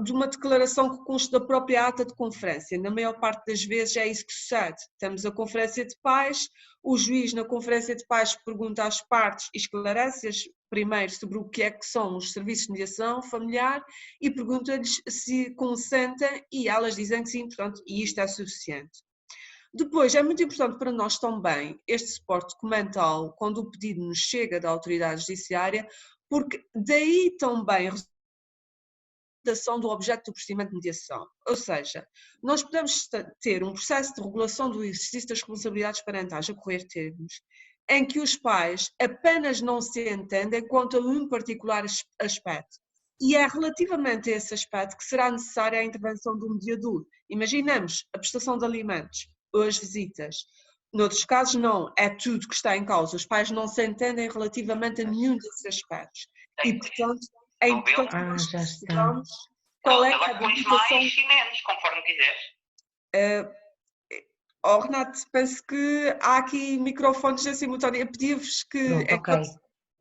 de uma declaração que consta da própria ata de conferência. Na maior parte das vezes é isso que sucede. Temos a conferência de pais, o juiz na conferência de pais pergunta às partes e esclarece-as primeiro sobre o que é que são os serviços de mediação familiar e pergunta-lhes se consentem e elas dizem que sim, portanto, e isto é suficiente. Depois, é muito importante para nós também este suporte documental quando o pedido nos chega da autoridade judiciária, porque daí também do objeto do procedimento de mediação. Ou seja, nós podemos ter um processo de regulação do exercício das responsabilidades parentais a correr termos, em que os pais apenas não se entendem quanto a um particular aspecto. E é relativamente a esse aspecto que será necessária a intervenção do mediador. Imaginemos a prestação de alimentos ou as visitas. Noutros casos, não, é tudo que está em causa. Os pais não se entendem relativamente a nenhum desses aspectos. E, portanto, é importante que nós percebamos qual é a limitação. Mais e menos, conforme quiseres. Renato, penso que há aqui microfones em simultâneo. Eu pedi-vos que,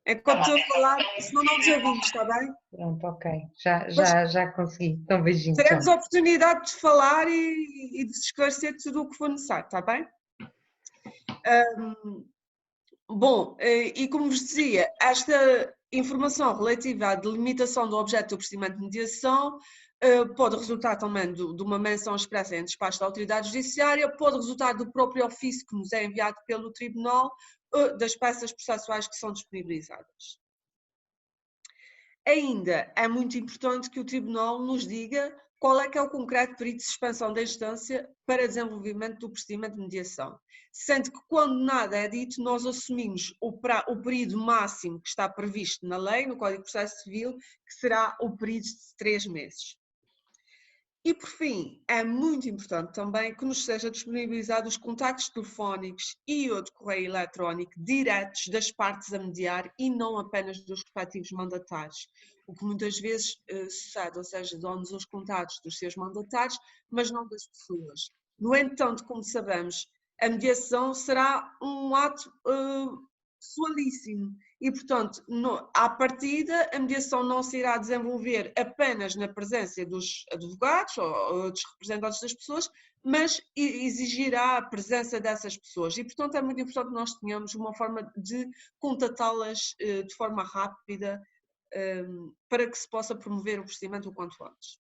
enquanto estou a falar, senão não nos ouvimos, está bem? Pronto, ok. Já consegui. Então, beijinho. Teremos a oportunidade de falar e de esclarecer tudo o que for necessário, está bem? Bom, e como vos dizia, esta informação relativa à delimitação do objeto do procedimento de mediação pode resultar também de uma menção expressa em despacho da autoridade judiciária, pode resultar do próprio ofício que nos é enviado pelo tribunal, das peças processuais que são disponibilizadas. Ainda é muito importante que o tribunal nos diga qual é que é o concreto período de suspensão da instância para desenvolvimento do procedimento de mediação. Sendo que quando nada é dito, nós assumimos o período máximo que está previsto na lei, no Código de Processo Civil, que será o período de 3 meses. E por fim, é muito importante também que nos seja disponibilizado os contactos telefónicos e ou de correio eletrónico diretos das partes a mediar e não apenas dos respectivos mandatários, o que muitas vezes sucede, ou seja, dão-nos os contatos dos seus mandatários, mas não das pessoas. No entanto, como sabemos, a mediação será um ato pessoalíssimo e, portanto, à partida, a mediação não se irá desenvolver apenas na presença dos advogados ou dos representantes das pessoas, mas exigirá a presença dessas pessoas e, portanto, é muito importante que nós tenhamos uma forma de contatá-las de forma rápida para que se possa promover o procedimento o quanto antes.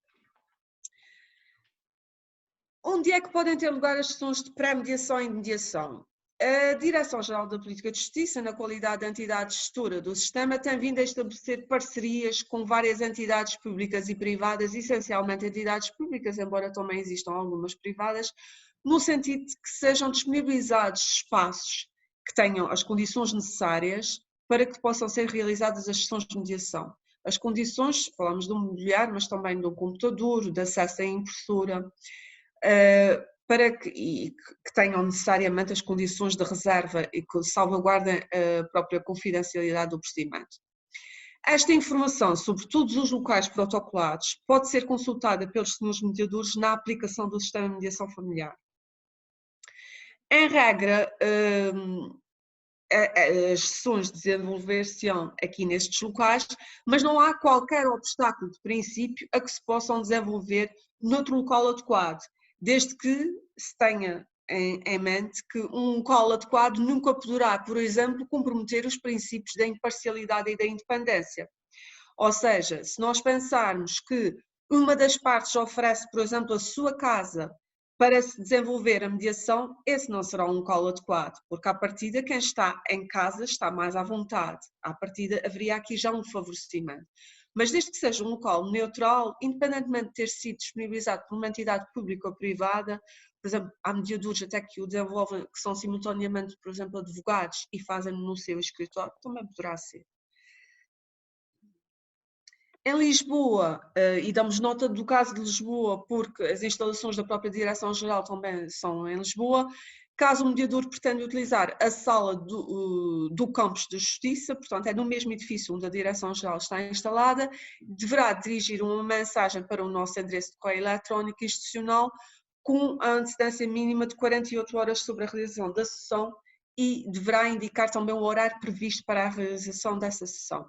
Onde é que podem ter lugar as sessões de pré-mediação e mediação? A Direção-Geral da Política de Justiça, na qualidade de entidade gestora do sistema, tem vindo a estabelecer parcerias com várias entidades públicas e privadas, essencialmente entidades públicas, embora também existam algumas privadas, no sentido de que sejam disponibilizados espaços que tenham as condições necessárias para que possam ser realizadas as sessões de mediação. As condições, falamos de um mobiliário, mas também de um computador, de acesso à impressora, para que tenham necessariamente as condições de reserva e que salvaguardem a própria confidencialidade do procedimento. Esta informação sobre todos os locais protocolados pode ser consultada pelos senhores mediadores na aplicação do sistema de mediação familiar. Em regra, as sessões desenvolver-se-ão aqui nestes locais, mas não há qualquer obstáculo de princípio a que se possam desenvolver noutro local adequado, desde que se tenha em mente que um local adequado nunca poderá, por exemplo, comprometer os princípios da imparcialidade e da independência. Ou seja, se nós pensarmos que uma das partes oferece, por exemplo, a sua casa para se desenvolver a mediação, esse não será um local adequado, porque à partida quem está em casa está mais à vontade, à partida haveria aqui já um favorecimento. Mas desde que seja um local neutral, independentemente de ter sido disponibilizado por uma entidade pública ou privada, por exemplo, há mediadores até que o desenvolvem, que são simultaneamente, por exemplo, advogados e fazem no seu escritório, também poderá ser. Em Lisboa, e damos nota do caso de Lisboa, porque as instalações da própria Direção-Geral também são em Lisboa, caso o mediador pretenda utilizar a sala do Campos de Justiça, portanto é no mesmo edifício onde a Direção-Geral está instalada, deverá dirigir uma mensagem para o nosso endereço de correio eletrónico institucional com a antecedência mínima de 48 horas sobre a realização da sessão e deverá indicar também o horário previsto para a realização dessa sessão.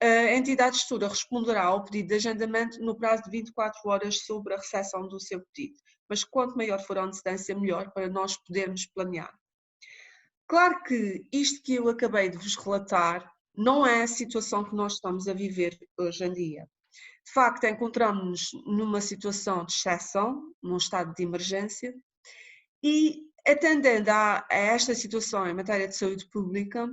a entidade gestora responderá ao pedido de agendamento no prazo de 24 horas sobre a recepção do seu pedido. Mas quanto maior for a antecedência, melhor para nós podermos planear. Claro que isto que eu acabei de vos relatar não é a situação que nós estamos a viver hoje em dia. De facto, encontramos-nos numa situação de exceção, num estado de emergência, e atendendo a esta situação em matéria de saúde pública,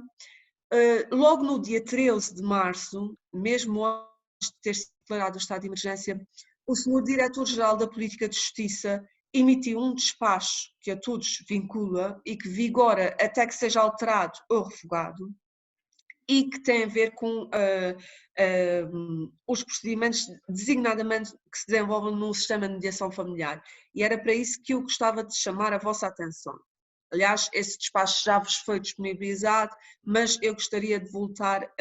logo no dia 13 de março, mesmo antes de ter sido declarado o estado de emergência, o Sr. Diretor-Geral da Política de Justiça emitiu um despacho que a todos vincula e que vigora até que seja alterado ou revogado, e que tem a ver com os procedimentos designadamente que se desenvolvem no sistema de mediação familiar. E era para isso que eu gostava de chamar a vossa atenção. Aliás, esse despacho já vos foi disponibilizado, mas eu gostaria de voltar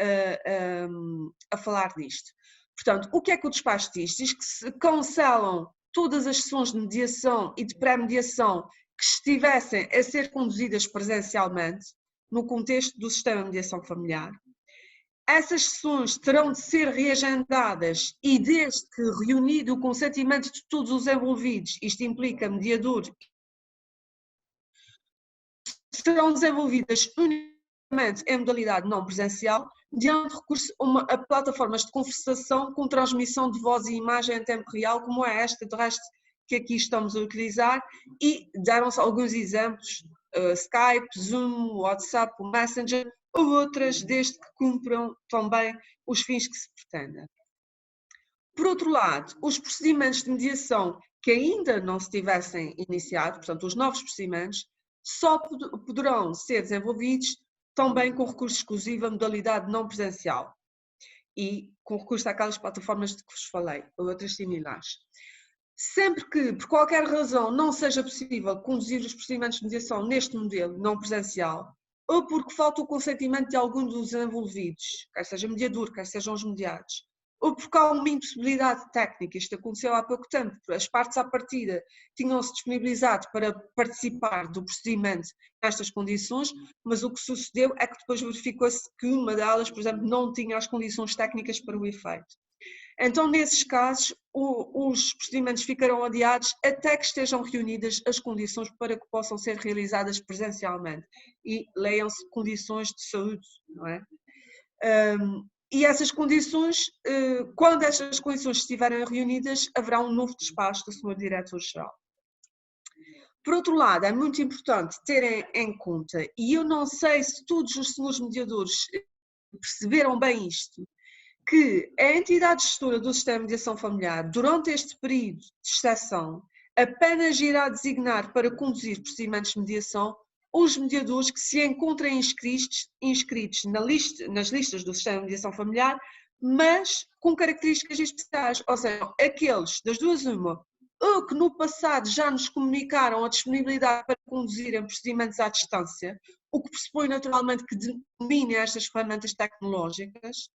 a falar disto. Portanto, o que é que o despacho diz? Diz que se cancelam todas as sessões de mediação e de pré-mediação que estivessem a ser conduzidas presencialmente, no contexto do sistema de mediação familiar. Essas sessões terão de ser reagendadas e desde que reunido o consentimento de todos os envolvidos, isto implica mediador, serão desenvolvidas unicamente em modalidade não presencial, mediante recurso a plataformas de conversação com transmissão de voz e imagem em tempo real, como é esta, de resto, que aqui estamos a utilizar, e deram-se alguns exemplos, Skype, Zoom, WhatsApp, o Messenger, ou outras, desde que cumpram também os fins que se pretendem. Por outro lado, os procedimentos de mediação que ainda não se tivessem iniciado, portanto, os novos procedimentos, só poderão ser desenvolvidos também com recurso exclusivo à modalidade não presencial e com recurso àquelas plataformas de que vos falei, ou outras similares. Sempre que, por qualquer razão, não seja possível conduzir os procedimentos de mediação neste modelo não presencial, ou porque falta o consentimento de algum dos envolvidos, quer seja mediador, quer sejam os mediados, ou porque há uma impossibilidade técnica, isto aconteceu há pouco tempo, as partes à partida tinham-se disponibilizado para participar do procedimento nestas condições, mas o que sucedeu é que depois verificou-se que uma delas, por exemplo, não tinha as condições técnicas para o efeito. Então, nesses casos, os procedimentos ficarão adiados até que estejam reunidas as condições para que possam ser realizadas presencialmente. E leiam-se condições de saúde, não é? E essas condições, quando essas condições estiverem reunidas, haverá um novo despacho do Sr. Diretor-Geral. Por outro lado, é muito importante terem em conta, e eu não sei se todos os senhores mediadores perceberam bem isto, que a entidade gestora do sistema de mediação familiar, durante este período de exceção, apenas irá designar para conduzir procedimentos de mediação os mediadores que se encontrem inscritos nas listas do sistema de mediação familiar, mas com características especiais, ou seja, aqueles das duas uma, ou que no passado já nos comunicaram a disponibilidade para conduzirem procedimentos à distância, o que pressupõe naturalmente que dominem estas ferramentas tecnológicas,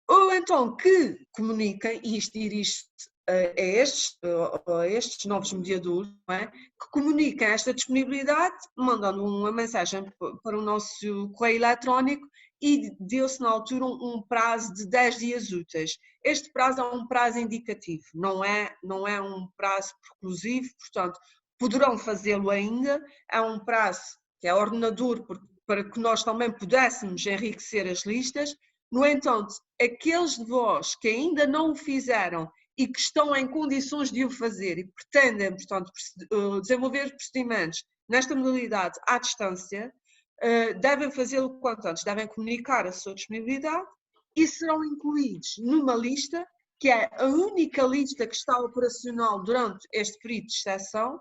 ou então que comuniquem, e isto dirige-se a estes novos mediadores, não é? Que comuniquem esta disponibilidade, mandando uma mensagem para o nosso correio eletrónico e deu-se na altura um prazo de 10 dias úteis. Este prazo é um prazo indicativo, não é um prazo preclusivo, portanto, poderão fazê-lo ainda, é um prazo que é ordenador para que nós também pudéssemos enriquecer as listas. No entanto, aqueles de vós que ainda não o fizeram e que estão em condições de o fazer e pretendem, portanto, desenvolver procedimentos nesta modalidade à distância, devem fazê-lo quanto antes, devem comunicar a sua disponibilidade e serão incluídos numa lista, que é a única lista que está operacional durante este período de exceção,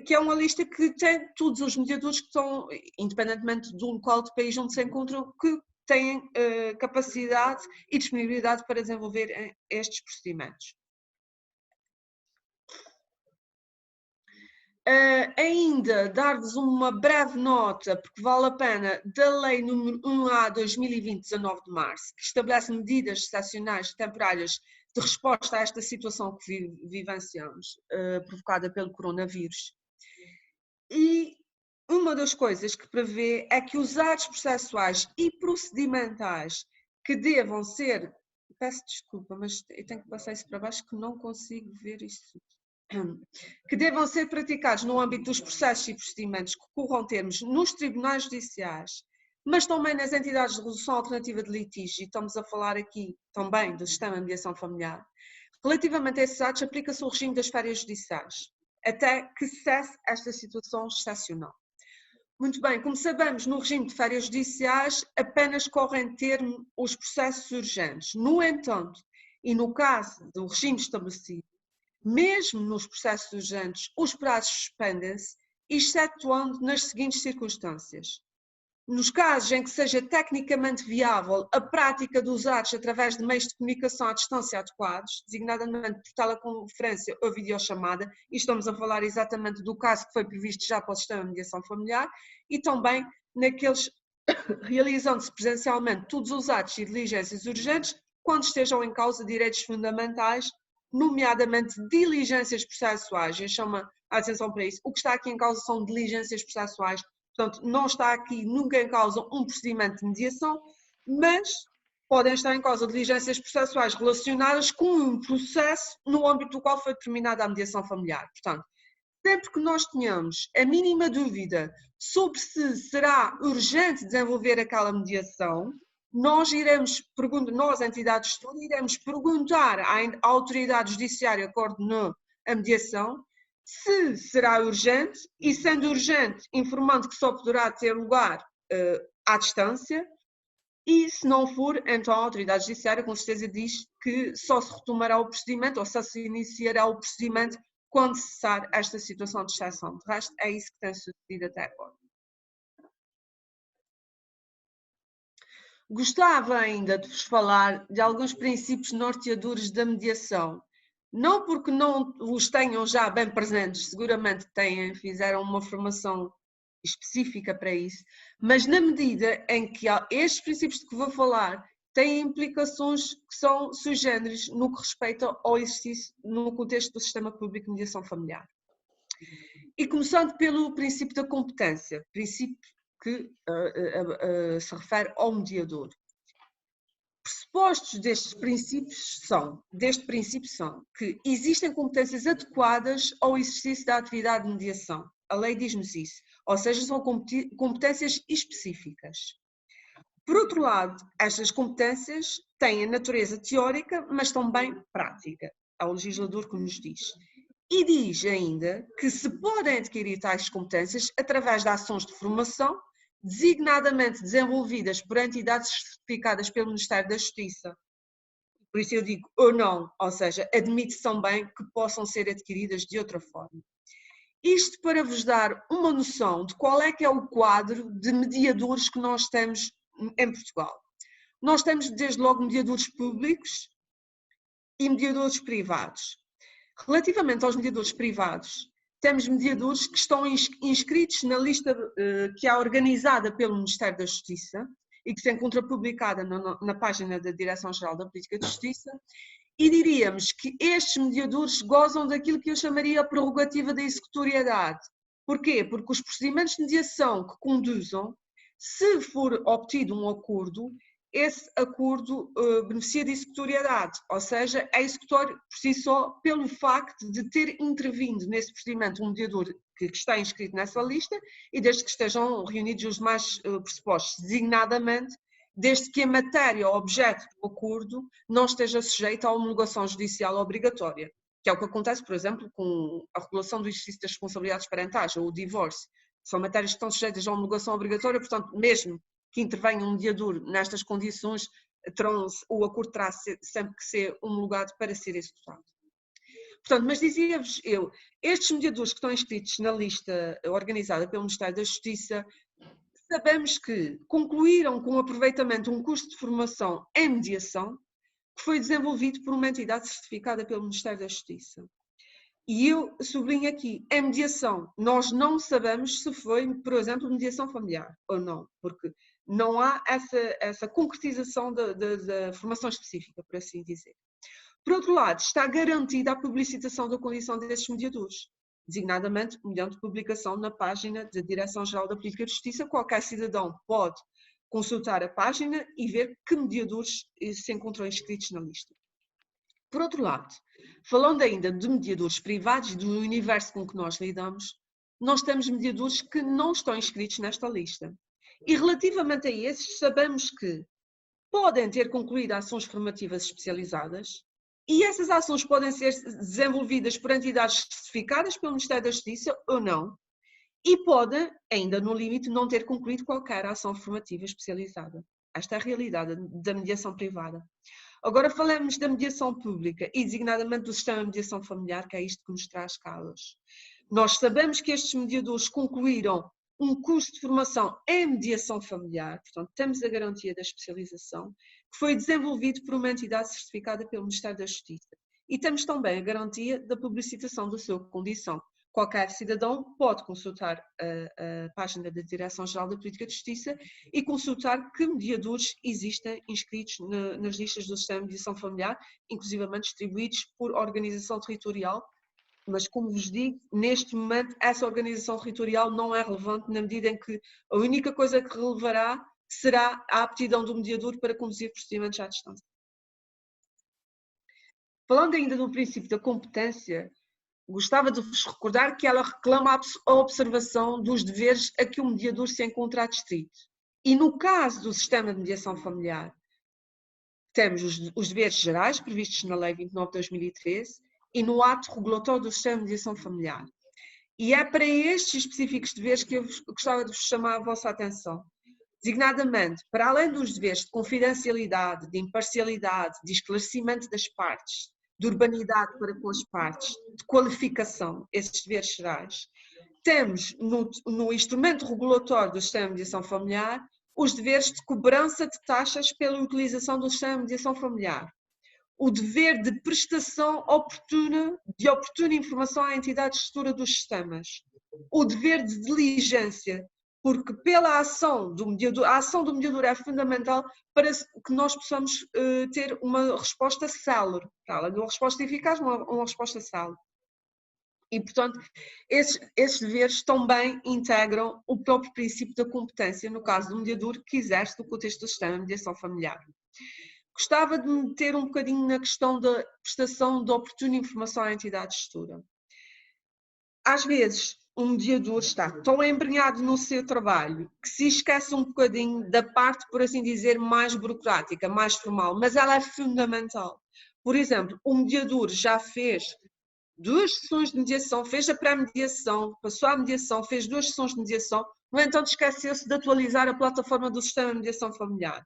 que é uma lista que tem todos os mediadores que estão, independentemente do local do país onde se encontram, que têm capacidade e disponibilidade para desenvolver estes procedimentos. Ainda dar-vos uma breve nota, porque vale a pena, da Lei número 1A/2020, 19 de março, que estabelece medidas excepcionais temporárias de resposta a esta situação que vivenciamos, provocada pelo coronavírus. E uma das coisas que prevê é que os atos processuais e procedimentais que devam ser, peço desculpa, mas eu tenho que passar isso para baixo que não consigo ver isso, que devam ser praticados no âmbito dos processos e procedimentos que corram termos nos tribunais judiciais, mas também nas entidades de resolução alternativa de litígios, e estamos a falar aqui também do sistema de mediação familiar. Relativamente a esses atos, aplica-se o regime das férias judiciais, até que cesse esta situação excepcional. Muito bem, como sabemos, no regime de férias judiciais apenas correm termo os processos urgentes. No entanto, e no caso do regime estabelecido, mesmo nos processos urgentes, os prazos suspendem-se, excetuando nas seguintes circunstâncias. Nos casos em que seja tecnicamente viável a prática dos atos através de meios de comunicação à distância adequados, designadamente por teleconferência ou videochamada, e estamos a falar exatamente do caso que foi previsto já para o sistema de mediação familiar, e também naqueles realizando-se presencialmente todos os atos e diligências urgentes quando estejam em causa direitos fundamentais, nomeadamente diligências processuais. Eu chamo a atenção para isso. O que está aqui em causa são diligências processuais. Portanto, não está aqui nunca em causa um procedimento de mediação, mas podem estar em causa diligências processuais relacionadas com um processo no âmbito do qual foi determinada a mediação familiar. Portanto, sempre que nós tenhamos a mínima dúvida sobre se será urgente desenvolver aquela mediação, nós, entidades de estudo, iremos perguntar à autoridade judiciária que coordenou a mediação se será urgente e, sendo urgente, informando que só poderá ter lugar à distância, e se não for, então a autoridade judiciária com certeza diz que só se retomará o procedimento ou só se iniciará o procedimento quando cessar esta situação de exceção. De resto, é isso que tem sucedido até agora. Gostava ainda de vos falar de alguns princípios norteadores da mediação. Não porque não os tenham já bem presentes, seguramente têm, fizeram uma formação específica para isso, mas na medida em que estes princípios de que vou falar têm implicações que são sui generis no que respeita ao exercício no contexto do sistema público de mediação familiar. E começando pelo princípio da competência, princípio que se refere ao mediador. Pressupostos deste princípio são que existem competências adequadas ao exercício da atividade de mediação. A lei diz-nos isso, ou seja, são competências específicas. Por outro lado, estas competências têm a natureza teórica, mas também prática. É o legislador que nos diz. E diz ainda que se podem adquirir tais competências através de ações de formação, designadamente desenvolvidas por entidades certificadas pelo Ministério da Justiça. Por isso eu digo ou não, ou seja, admite-se também que possam ser adquiridas de outra forma. Isto para vos dar uma noção de qual é que é o quadro de mediadores que nós temos em Portugal. Nós temos desde logo mediadores públicos e mediadores privados. Relativamente aos mediadores privados, temos mediadores que estão inscritos na lista que é organizada pelo Ministério da Justiça e que se encontra publicada na página da Direção-Geral da Política de Justiça, e diríamos que estes mediadores gozam daquilo que eu chamaria a prerrogativa da executoriedade. Porquê? Porque os procedimentos de mediação que conduzam, se for obtido um acordo, esse acordo beneficia de executoriedade, ou seja, é executório por si só pelo facto de ter intervindo nesse procedimento um mediador que está inscrito nessa lista e desde que estejam reunidos os demais pressupostos, designadamente, desde que a matéria ou objeto do acordo não esteja sujeita à homologação judicial obrigatória, que é o que acontece, por exemplo, com a regulação do exercício das responsabilidades parentais ou o divórcio. São matérias que estão sujeitas à homologação obrigatória, portanto, mesmo que intervenha um mediador nestas condições, o acordo terá sempre que ser homologado para ser executado. Portanto, mas dizia-vos eu, estes mediadores que estão inscritos na lista organizada pelo Ministério da Justiça, sabemos que concluíram com aproveitamento um curso de formação em mediação que foi desenvolvido por uma entidade certificada pelo Ministério da Justiça. E eu sublinho aqui, em mediação, nós não sabemos se foi, por exemplo, mediação familiar ou não, porque não há essa concretização da formação específica, por assim dizer. Por outro lado, está garantida a publicitação da condição desses mediadores, designadamente mediante publicação na página da Direção-Geral da Política de Justiça. Qualquer cidadão pode consultar a página e ver que mediadores se encontram inscritos na lista. Por outro lado, falando ainda de mediadores privados do universo com que nós lidamos, nós temos mediadores que não estão inscritos nesta lista. E relativamente a esses, sabemos que podem ter concluído ações formativas especializadas e essas ações podem ser desenvolvidas por entidades certificadas pelo Ministério da Justiça ou não, e podem, ainda no limite, não ter concluído qualquer ação formativa especializada. Esta é a realidade da mediação privada. Agora falamos da mediação pública e designadamente do sistema de mediação familiar, que é isto que nos traz cá hoje. Nós sabemos que estes mediadores concluíram um curso de formação em mediação familiar, portanto temos a garantia da especialização, que foi desenvolvido por uma entidade certificada pelo Ministério da Justiça. E temos também a garantia da publicitação da sua condição. Qualquer cidadão pode consultar a página da Direção-Geral da Política de Justiça e consultar que mediadores existem inscritos nas listas do sistema de mediação familiar, inclusivamente distribuídos por organização territorial. Mas, como vos digo, neste momento essa organização territorial não é relevante na medida em que a única coisa que relevará será a aptidão do mediador para conduzir procedimentos à distância. Falando ainda do princípio da competência, gostava de vos recordar que ela reclama a observação dos deveres a que o mediador se encontra adstrito. E no caso do sistema de mediação familiar, temos os deveres gerais previstos na Lei 29 de 2013 e no ato regulatório do sistema de mediação familiar. E é para estes específicos deveres que eu gostava de vos chamar a vossa atenção. Designadamente, para além dos deveres de confidencialidade, de imparcialidade, de esclarecimento das partes, de urbanidade para com as partes, de qualificação, esses deveres gerais, temos no instrumento regulatório do sistema de mediação familiar os deveres de cobrança de taxas pela utilização do sistema de mediação familiar, o dever de prestação oportuna, de oportuna informação à entidade gestora dos sistemas, o dever de diligência, porque pela ação do mediador, a ação do mediador é fundamental para que nós possamos ter uma resposta célere, uma resposta eficaz, uma resposta célere. E, portanto, esses deveres também integram o próprio princípio da competência, no caso do mediador que exerce no contexto do sistema de mediação familiar. Gostava de me meter um bocadinho na questão da prestação de oportuna informação à entidade gestora. Às vezes, um mediador está tão embrenhado no seu trabalho que se esquece um bocadinho da parte, por assim dizer, mais burocrática, mais formal, mas ela é fundamental. Por exemplo, o mediador já fez 2 sessões de mediação, fez a pré-mediação, passou à mediação, fez 2 sessões de mediação, no entanto esqueceu-se de atualizar a plataforma do sistema de mediação familiar.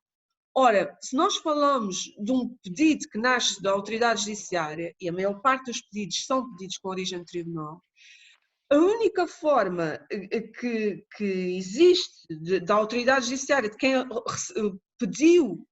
Ora, se nós falamos de um pedido que nasce da autoridade judiciária, e a maior parte dos pedidos são pedidos com origem no tribunal, a única forma que existe da autoridade judiciária, de quem pediu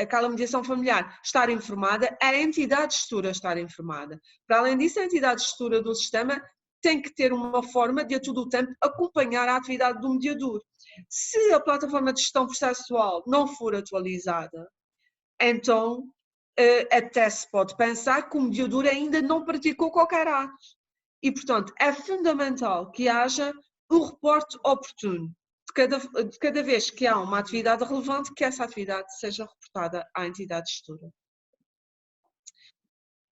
aquela mediação familiar estar informada, é a entidade gestora estar informada. Para além disso, a entidade gestora do sistema tem que ter uma forma de a todo o tempo acompanhar a atividade do mediador. Se a plataforma de gestão processual não for atualizada, então até se pode pensar que o mediador ainda não praticou qualquer ato. E, portanto, é fundamental que haja um reporte oportuno de cada vez que há uma atividade relevante, que essa atividade seja reportada à entidade gestora.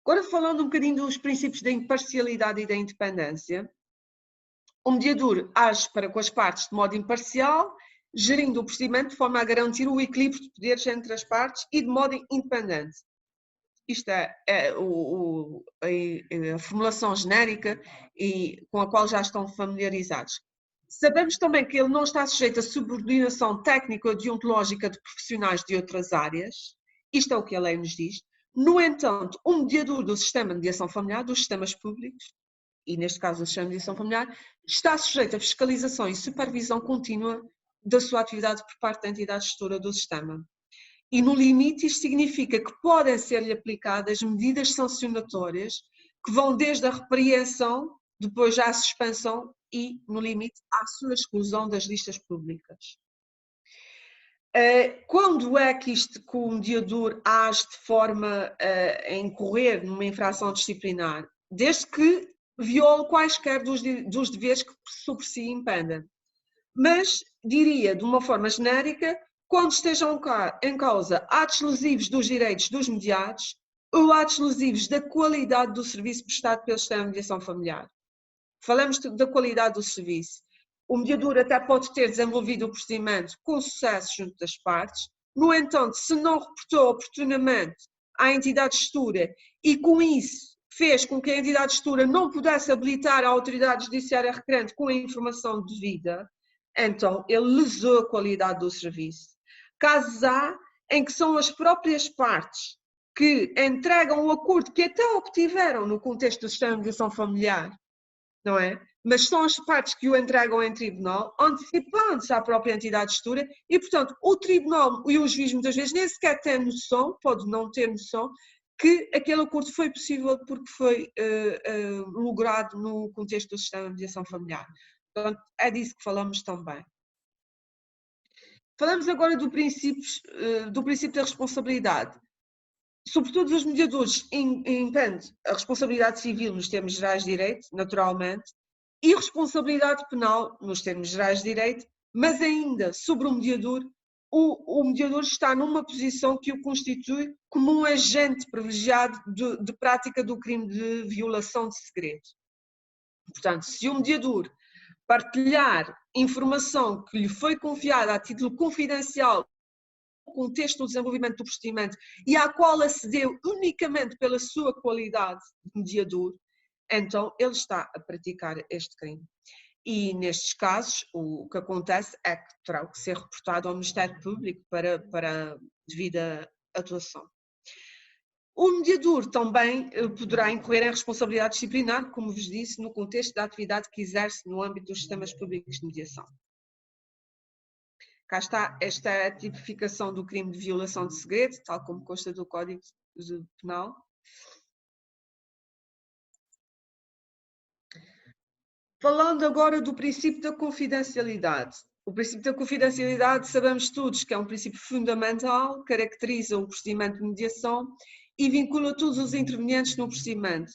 Agora, falando um bocadinho dos princípios da imparcialidade e da independência, o mediador age para com as partes de modo imparcial, gerindo o procedimento de forma a garantir o equilíbrio de poderes entre as partes e de modo independente. Isto é a formulação genérica e com a qual já estão familiarizados. Sabemos também que ele não está sujeito a subordinação técnica ou deontológica de profissionais de outras áreas. Isto é o que a lei nos diz. No entanto, o mediador do sistema de mediação familiar, dos sistemas públicos, e neste caso o sistema de mediação familiar, está sujeito a fiscalização e supervisão contínua da sua atividade por parte da entidade gestora do sistema. E no limite isto significa que podem ser-lhe aplicadas medidas sancionatórias que vão desde a repreensão, depois à suspensão e, no limite, à sua exclusão das listas públicas. Quando é que o mediador age de forma a incorrer numa infração disciplinar? Desde que viole quaisquer dos deveres que sobre si impendem. Mas, diria, de uma forma genérica, quando estejam em causa atos lesivos dos direitos dos mediados ou atos lesivos da qualidade do serviço prestado pelo sistema de mediação familiar. Falamos da qualidade do serviço. O mediador até pode ter desenvolvido o procedimento com sucesso junto das partes, no entanto, se não reportou oportunamente à entidade gestora e com isso fez com que a entidade gestora não pudesse habilitar a autoridade judiciária requerente com a informação devida, então ele lesou a qualidade do serviço. Casos há em que são as próprias partes que entregam o acordo que até obtiveram no contexto do sistema de mediação familiar, não é? Mas são as partes que o entregam em tribunal, antecipando-se à própria entidade gestora e, portanto, o tribunal e o juiz muitas vezes nem sequer têm noção, pode não ter noção, que aquele acordo foi possível porque foi logrado no contexto do sistema de mediação familiar. Portanto, é disso que falamos também. Falamos agora do princípio da responsabilidade. Sobretudo os mediadores impende a responsabilidade civil nos termos gerais de direito, naturalmente, e responsabilidade penal nos termos gerais de direito, mas ainda sobre o mediador está numa posição que o constitui como um agente privilegiado de prática do crime de violação de segredo. Portanto, se o mediador partilhar informação que lhe foi confiada a título confidencial no contexto do desenvolvimento do procedimento e à qual acedeu unicamente pela sua qualidade de mediador, então ele está a praticar este crime. E nestes casos, o que acontece é que terá que ser reportado ao Ministério Público para devida atuação. O mediador também poderá incorrer em responsabilidade disciplinar, como vos disse, no contexto da atividade que exerce no âmbito dos sistemas públicos de mediação. Cá está, esta é a tipificação do crime de violação de segredo, tal como consta do Código Penal. Falando agora do princípio da confidencialidade. O princípio da confidencialidade, sabemos todos que é um princípio fundamental, caracteriza o procedimento de mediação e vincula todos os intervenientes no procedimento.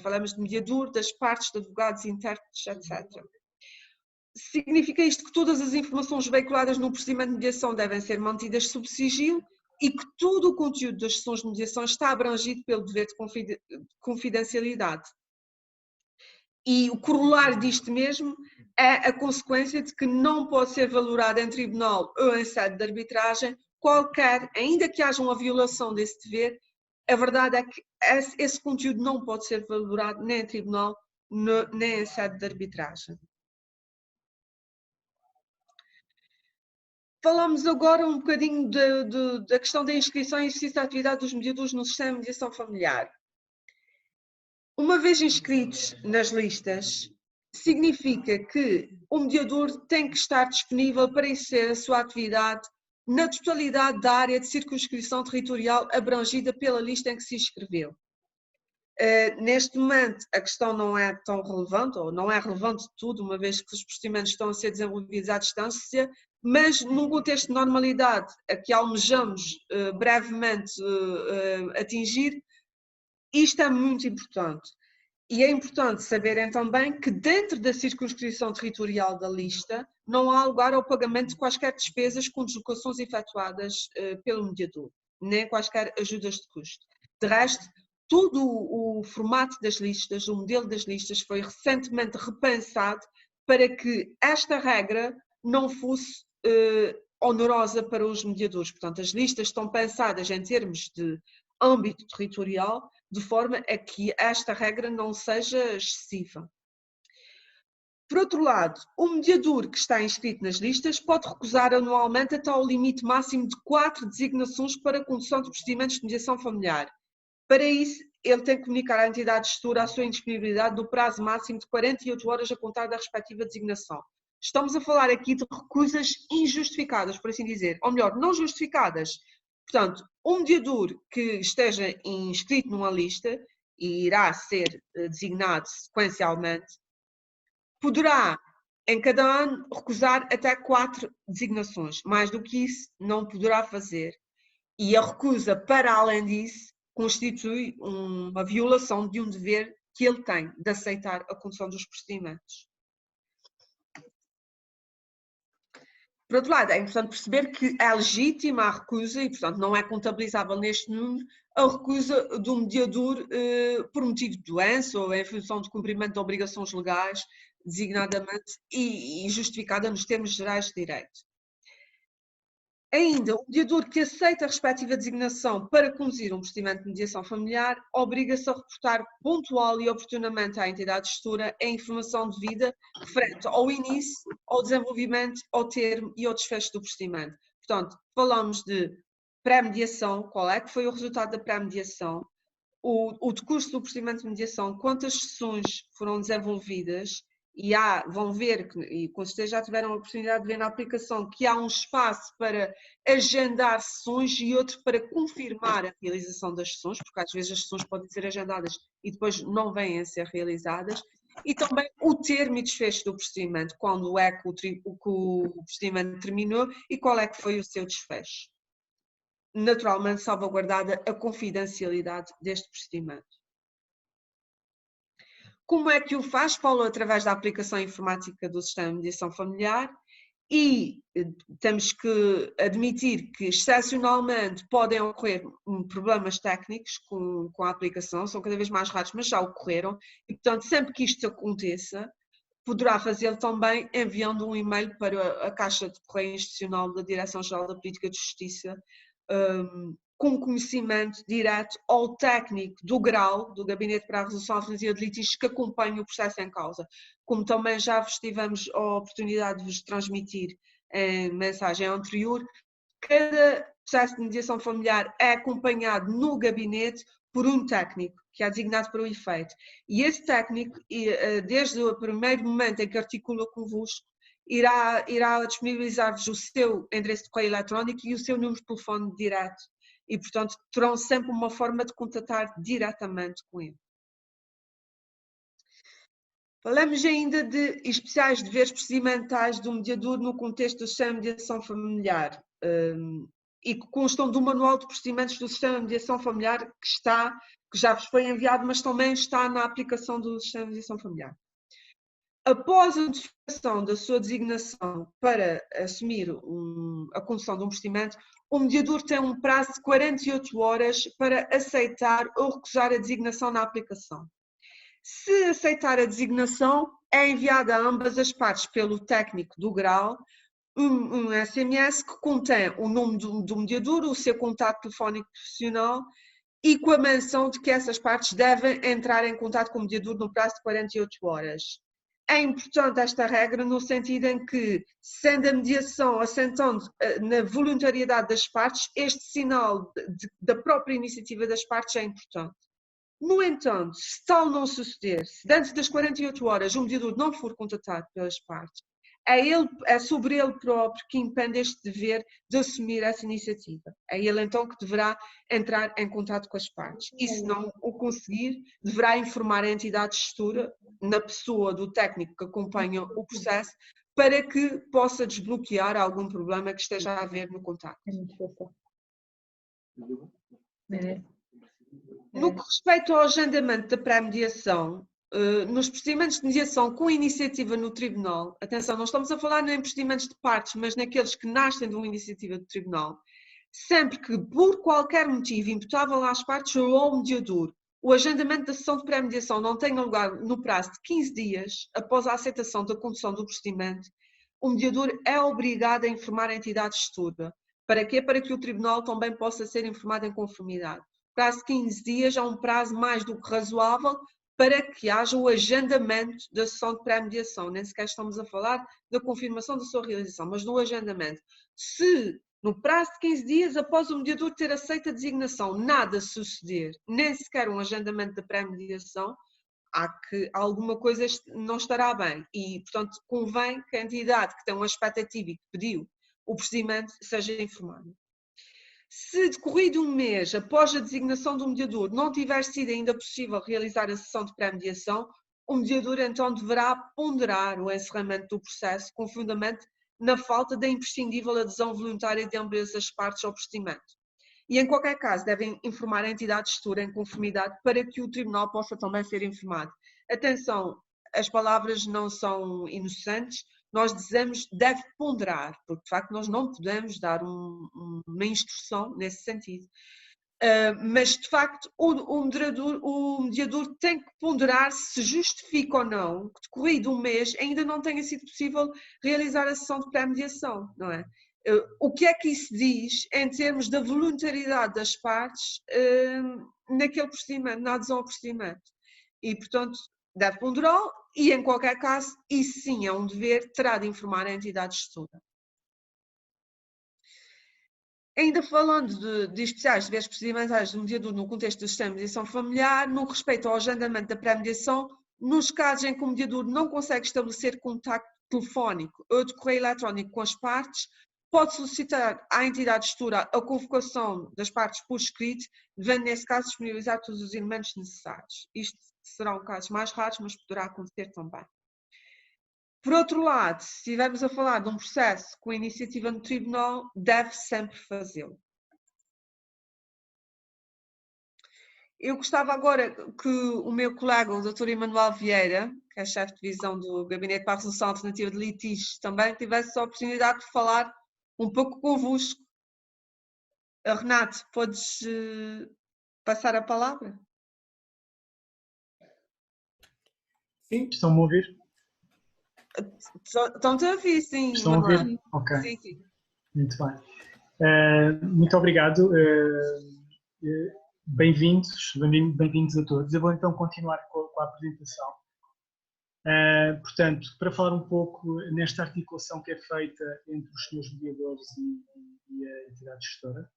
Falamos de mediador, das partes, de advogados, intérpretes, etc. Significa isto que todas as informações veiculadas no procedimento de mediação devem ser mantidas sob sigilo e que todo o conteúdo das sessões de mediação está abrangido pelo dever de confidencialidade. E o corolário disto mesmo é a consequência de que não pode ser valorado em tribunal ou em sede de arbitragem qualquer, ainda que haja uma violação desse dever, a verdade é que esse conteúdo não pode ser valorado nem em tribunal, nem em sede de arbitragem. Falamos agora um bocadinho da questão da inscrição e exercício da atividade dos mediadores no sistema de mediação familiar. Uma vez inscritos nas listas, significa que o mediador tem que estar disponível para exercer a sua atividade na totalidade da área de circunscrição territorial abrangida pela lista em que se inscreveu. Neste momento, a questão não é tão relevante, ou não é relevante de tudo, uma vez que os procedimentos estão a ser desenvolvidos à distância, mas num contexto de normalidade a que almejamos brevemente atingir, isto é muito importante. E é importante saberem também que dentro da circunscrição territorial da lista não há lugar ao pagamento de quaisquer despesas com deslocações efetuadas pelo mediador, nem quaisquer ajudas de custo. De resto, todo o formato das listas, o modelo das listas foi recentemente repensado para que esta regra não fosse onerosa para os mediadores. Portanto, as listas estão pensadas em termos de âmbito territorial, de forma a que esta regra não seja excessiva. Por outro lado, o mediador que está inscrito nas listas pode recusar anualmente até ao limite máximo de 4 designações para a condução de procedimentos de mediação familiar. Para isso, ele tem que comunicar à entidade gestora a sua indisponibilidade no prazo máximo de 48 horas a contar da respectiva designação. Estamos a falar aqui de recusas injustificadas, por assim dizer, ou melhor, não justificadas. Portanto, um mediador que esteja inscrito numa lista e irá ser designado sequencialmente, poderá, em cada ano, recusar até 4 designações. Mais do que isso, não poderá fazer. E a recusa, para além disso, constitui uma violação de um dever que ele tem de aceitar a condução dos procedimentos. Por outro lado, é importante perceber que é legítima a recusa e, portanto, não é contabilizável neste número a recusa do mediador por motivo de doença ou em função de cumprimento de obrigações legais, designadamente e justificada nos termos gerais de direito. Ainda, o mediador que aceita a respectiva designação para conduzir um procedimento de mediação familiar obriga-se a reportar pontual e oportunamente à entidade gestora a informação devida referente ao início, ao desenvolvimento, ao termo e ao desfecho do procedimento. Portanto, falamos de pré-mediação, qual é que foi o resultado da pré-mediação, o decurso do procedimento de mediação, quantas sessões foram desenvolvidas, e vão ver, e com certeza já tiveram a oportunidade de ver na aplicação, que há um espaço para agendar sessões e outro para confirmar a realização das sessões, porque às vezes as sessões podem ser agendadas e depois não vêm a ser realizadas, e também o termo e desfecho do procedimento, quando é que o procedimento terminou e qual é que foi o seu desfecho. Naturalmente salvaguardada a confidencialidade deste procedimento. Como é que o faz? Paulo, através da aplicação informática do sistema de mediação familiar, e temos que admitir que excepcionalmente podem ocorrer problemas técnicos com a aplicação, são cada vez mais raros, mas já ocorreram, e portanto sempre que isto aconteça, poderá fazê-lo também enviando um e-mail para a Caixa de Correio Institucional da Direção-Geral da Política de Justiça, com conhecimento direto ao técnico do GRAU, do Gabinete para a Resolução Alternativa de Litígios, que acompanha o processo em causa. Como também já vos tivemos a oportunidade de vos transmitir em mensagem anterior, cada processo de mediação familiar é acompanhado no gabinete por um técnico, que é designado para o efeito. E esse técnico, desde o primeiro momento em que articula convosco, irá disponibilizar-vos o seu endereço de correio eletrónico e o seu número de telefone direto. E, portanto, terão sempre uma forma de contatar diretamente com ele. Falamos ainda de especiais deveres procedimentais do mediador no contexto do sistema de mediação familiar e que constam do manual de procedimentos do sistema de mediação familiar que já vos foi enviado, mas também está na aplicação do sistema de mediação familiar. Após a notificação da sua designação para assumir a condução de um procedimento, o mediador tem um prazo de 48 horas para aceitar ou recusar a designação na aplicação. Se aceitar a designação, é enviada a ambas as partes pelo técnico do GRAU um SMS que contém o nome do mediador, o seu contato telefónico profissional e com a menção de que essas partes devem entrar em contato com o mediador no prazo de 48 horas. É importante esta regra no sentido em que, sendo a mediação assentando na voluntariedade das partes, este sinal da própria iniciativa das partes é importante. No entanto, se tal não suceder, se dentro das 48 horas o mediador não for contatado pelas partes, é sobre ele próprio que impende este dever de assumir essa iniciativa. É ele então que deverá entrar em contato com as partes. E se não o conseguir, deverá informar a entidade gestora, na pessoa do técnico que acompanha o processo, para que possa desbloquear algum problema que esteja a haver no contacto. No que respeita ao agendamento da pré-mediação, nos procedimentos de mediação com iniciativa no tribunal, atenção, não estamos a falar em procedimentos de partes, mas naqueles que nascem de uma iniciativa do tribunal, sempre que, por qualquer motivo imputável às partes ou ao mediador, o agendamento da sessão de pré-mediação não tenha lugar no prazo de 15 dias após a aceitação da condução do procedimento, o mediador é obrigado a informar a entidade gestora. Para quê? Para que o tribunal também possa ser informado em conformidade. O prazo de 15 dias é um prazo mais do que razoável para que haja o agendamento da sessão de pré-mediação. Nem sequer estamos a falar da confirmação da sua realização, mas do agendamento. Se no prazo de 15 dias, após o mediador ter aceito a designação, nada suceder, nem sequer um agendamento da pré-mediação, há que alguma coisa não estará bem. E, portanto, convém que a entidade que tem uma expectativa e que pediu o procedimento seja informada. Se decorrido um mês após a designação do mediador não tiver sido ainda possível realizar a sessão de pré-mediação, o mediador então deverá ponderar o encerramento do processo com fundamento na falta da imprescindível adesão voluntária de ambas as partes ao procedimento. E em qualquer caso devem informar a entidade gestora em conformidade para que o tribunal possa também ser informado. Atenção, as palavras não são inocentes, nós dizemos deve ponderar, porque de facto nós não podemos dar uma instrução nesse sentido. Mas de facto o mediador tem que ponderar se justifica ou não que decorrido um mês ainda não tenha sido possível realizar a sessão de pré-mediação, não é? O que é que isso diz em termos da voluntariedade das partes naquele procedimento, na adesão ao procedimento? E, portanto, deve ponderá-lo e, em qualquer caso, isso sim é um dever, terá de informar a entidade gestora. Ainda falando de especiais deveres procedimentais do mediador no contexto do sistema de mediação familiar, no respeito ao agendamento da pré-mediação, nos casos em que o mediador não consegue estabelecer contacto telefónico ou de correio eletrónico com as partes, pode solicitar à entidade gestora a convocação das partes por escrito, devendo, nesse caso, disponibilizar todos os elementos necessários. Isto serão casos mais raros, mas poderá acontecer também. Por outro lado, se estivermos a falar de um processo com iniciativa no tribunal, deve sempre fazê-lo. Eu gostava agora que o meu colega, o Dr. Emanuel Vieira, que é chefe de divisão do Gabinete para a Resolução Alternativa de Litígios, também tivesse a oportunidade de falar um pouco convosco. Renato, podes passar a palavra? Sim, estão-me a ouvir? Estão-te a ouvir, sim. Estão a ouvir? Ok. Sim, sim. Muito bem. Muito obrigado. Bem-vindos a todos. Eu vou então continuar com a apresentação. Portanto, para falar um pouco nesta articulação que é feita entre os senhores mediadores e a entidade gestora.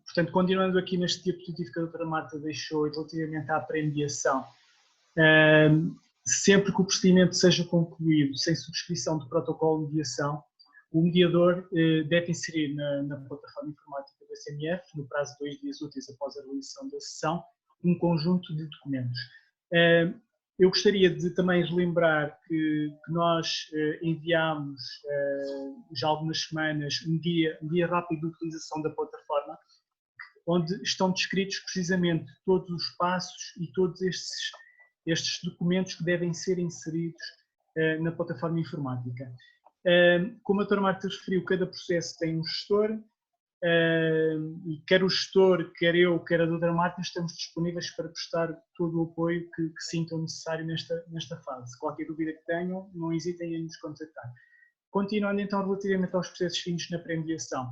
Portanto, continuando aqui neste diapositivo que a doutora Marta deixou relativamente à pré-mediação, sempre que o procedimento seja concluído sem subscrição do protocolo de mediação, o mediador deve inserir na plataforma informática do SMF, no prazo de 2 dias úteis após a realização da sessão, um conjunto de documentos. Eu gostaria de também relembrar que nós enviámos já há algumas semanas um guia rápido de utilização da plataforma, onde estão descritos precisamente todos os passos e todos estes documentos que devem ser inseridos na plataforma informática. Como a doutora Marta referiu, cada processo tem um gestor, e quer o gestor, quer eu, quer a doutora Marta, estamos disponíveis para prestar todo o apoio que sintam necessário nesta fase. Qualquer dúvida que tenham, não hesitem em nos contactar. Continuando então relativamente aos processos fins na pré-mediação.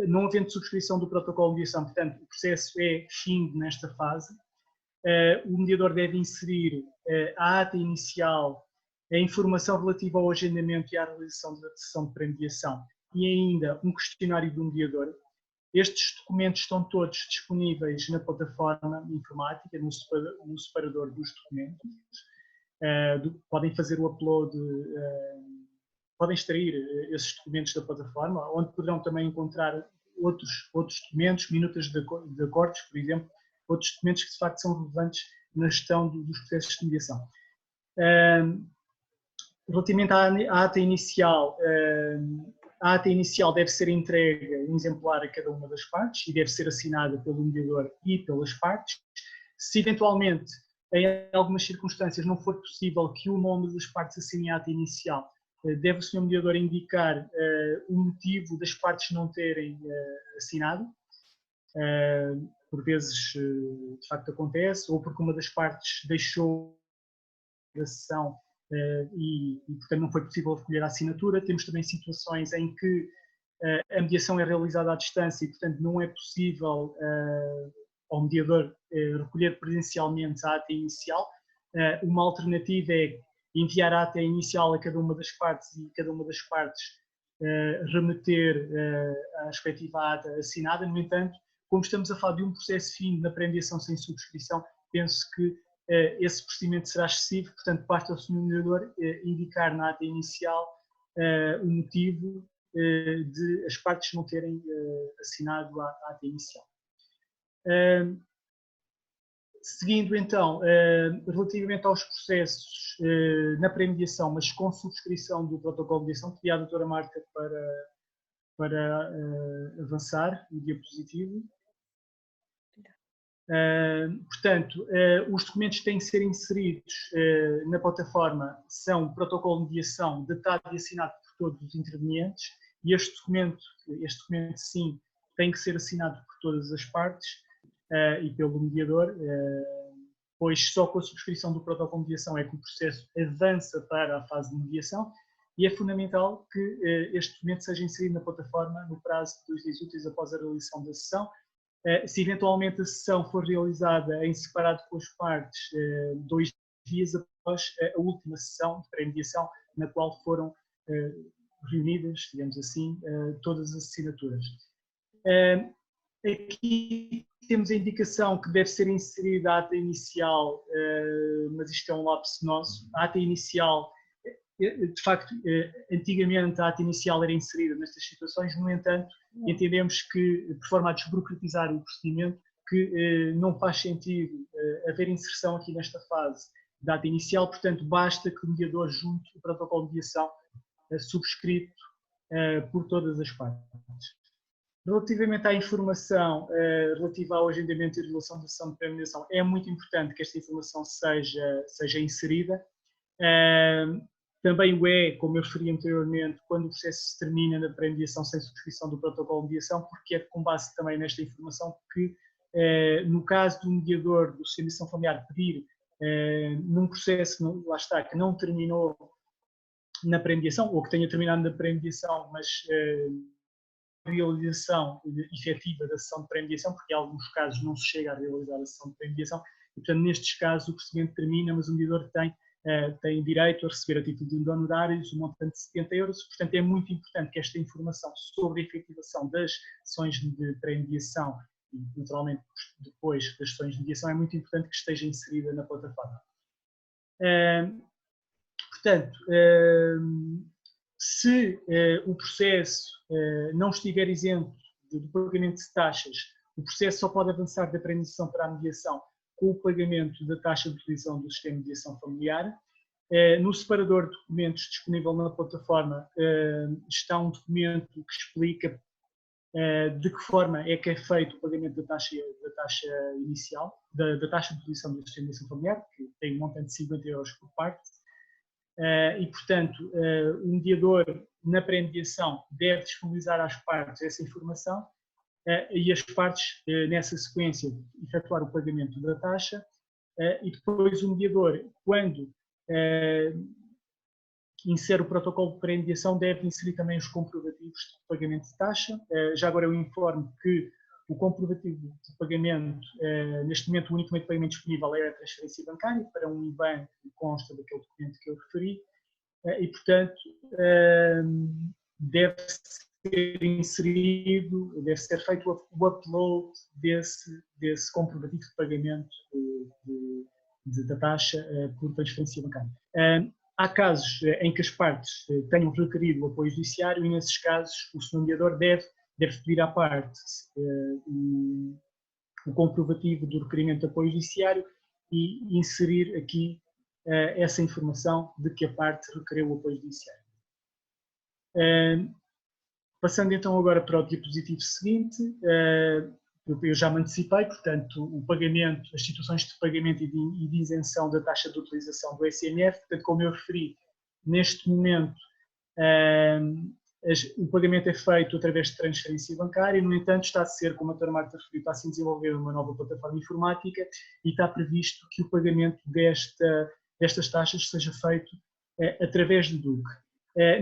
Não havendo subscrição do protocolo de mediação, portanto, o processo é findo nesta fase, o mediador deve inserir a ata inicial, a informação relativa ao agendamento e à realização da sessão de pré-mediação e ainda um questionário do mediador. Estes documentos estão todos disponíveis na plataforma informática, no separador dos documentos. Podem fazer o upload, podem extrair esses documentos da plataforma, onde poderão também encontrar outros documentos, minutas de acordos, por exemplo, outros documentos que de facto são relevantes na gestão dos processos de mediação. Relativamente à ata inicial, a ata inicial deve ser entregue em exemplar a cada uma das partes e deve ser assinada pelo mediador e pelas partes. Se eventualmente, em algumas circunstâncias, não for possível que uma das partes assine a ata inicial, deve o senhor mediador indicar o motivo das partes não terem assinado. Por vezes, de facto, acontece, ou porque uma das partes deixou a sessão e, portanto, não foi possível recolher a assinatura. Temos também situações em que a mediação é realizada à distância e, portanto, não é possível ao mediador recolher presencialmente a ata inicial. Uma alternativa é enviar a ata inicial a cada uma das partes e cada uma das partes remeter a respectiva ata assinada. No entanto, como estamos a falar de um processo fino na pré-mediação sem subscrição, penso que esse procedimento será excessivo, portanto, basta o senhor mediador indicar na ata inicial o motivo de as partes não terem assinado a ata inicial. Seguindo então, relativamente aos processos na pré-mediação, mas com subscrição do protocolo de mediação, pedi à doutora Marta para avançar o diapositivo. Portanto, os documentos que têm que ser inseridos na plataforma são o protocolo de mediação datado e assinado por todos os intervenientes, e este documento sim, tem que ser assinado por todas as partes e pelo mediador, pois só com a subscrição do protocolo de mediação é que o processo avança para a fase de mediação, e é fundamental que este documento seja inserido na plataforma no prazo de 2 dias úteis após a realização da sessão. Se eventualmente a sessão for realizada em separado com as partes 2 dias após a última sessão de pré-mediação, na qual foram reunidas, digamos assim, todas as assinaturas. Aqui temos a indicação que deve ser inserida a ata inicial, mas isto é um lapso nosso. A ata inicial, de facto, antigamente a ata inicial era inserida nestas situações, no entanto, entendemos que, por forma a desburocratizar o procedimento, que não faz sentido haver inserção aqui nesta fase da ata inicial, portanto, basta que o mediador junte o protocolo de mediação subscrito por todas as partes. Relativamente à informação relativa ao agendamento e resolução da sessão de pré-mediação, é muito importante que esta informação seja inserida. Também o é, como eu referi anteriormente, quando o processo se termina na pré-mediação sem subscrição do protocolo de mediação, porque é com base também nesta informação que, no caso do mediador do sistema de mediação familiar pedir num processo, lá está, que não terminou na pré-mediação, ou que tenha terminado na pré-mediação, mas realização efetiva da sessão de pré-mediação, porque em alguns casos não se chega a realizar a sessão de pré-mediação, e portanto nestes casos o procedimento termina, mas o mediador tem direito a receber a título de honorários um montante de 70 euros, portanto é muito importante que esta informação sobre a efetivação das sessões de pré-mediação e naturalmente depois das sessões de mediação é muito importante que esteja inserida na plataforma. Portanto, se o processo não estiver isento do pagamento de taxas, o processo só pode avançar da pré-mediação para a mediação com o pagamento da taxa de utilização do sistema de mediação familiar. No separador de documentos disponível na plataforma está um documento que explica de que forma é que é feito o pagamento da taxa inicial, da taxa de utilização do sistema de mediação familiar, que tem um montante de 50 euros por parte. E, portanto, o mediador, na pré-mediação, deve disponibilizar às partes essa informação e as partes, nessa sequência, efetuar o pagamento da taxa e depois o mediador, quando insere o protocolo de pré-mediação, deve inserir também os comprovativos de pagamento de taxa. Já agora eu informo que o comprovativo de pagamento, neste momento o único meio de pagamento disponível é a transferência bancária para um IBAN que consta daquele documento que eu referi e, portanto, deve ser inserido, deve ser feito o upload desse comprovativo de pagamento da taxa por transferência bancária. Há casos em que as partes tenham requerido o apoio judiciário e, nesses casos, o senhor mediador deve pedir à parte o comprovativo do requerimento de apoio judiciário e inserir aqui essa informação de que a parte requereu o apoio judiciário. Passando então agora para o diapositivo seguinte, eu já me antecipei, portanto, o pagamento, as situações de pagamento e de isenção da taxa de utilização do SMF, portanto, como eu referi, neste momento o pagamento é feito através de transferência bancária, no entanto está a ser, como a Dra. Marta referiu, está a ser desenvolvida uma nova plataforma informática e está previsto que o pagamento destas taxas seja feito através do DUC.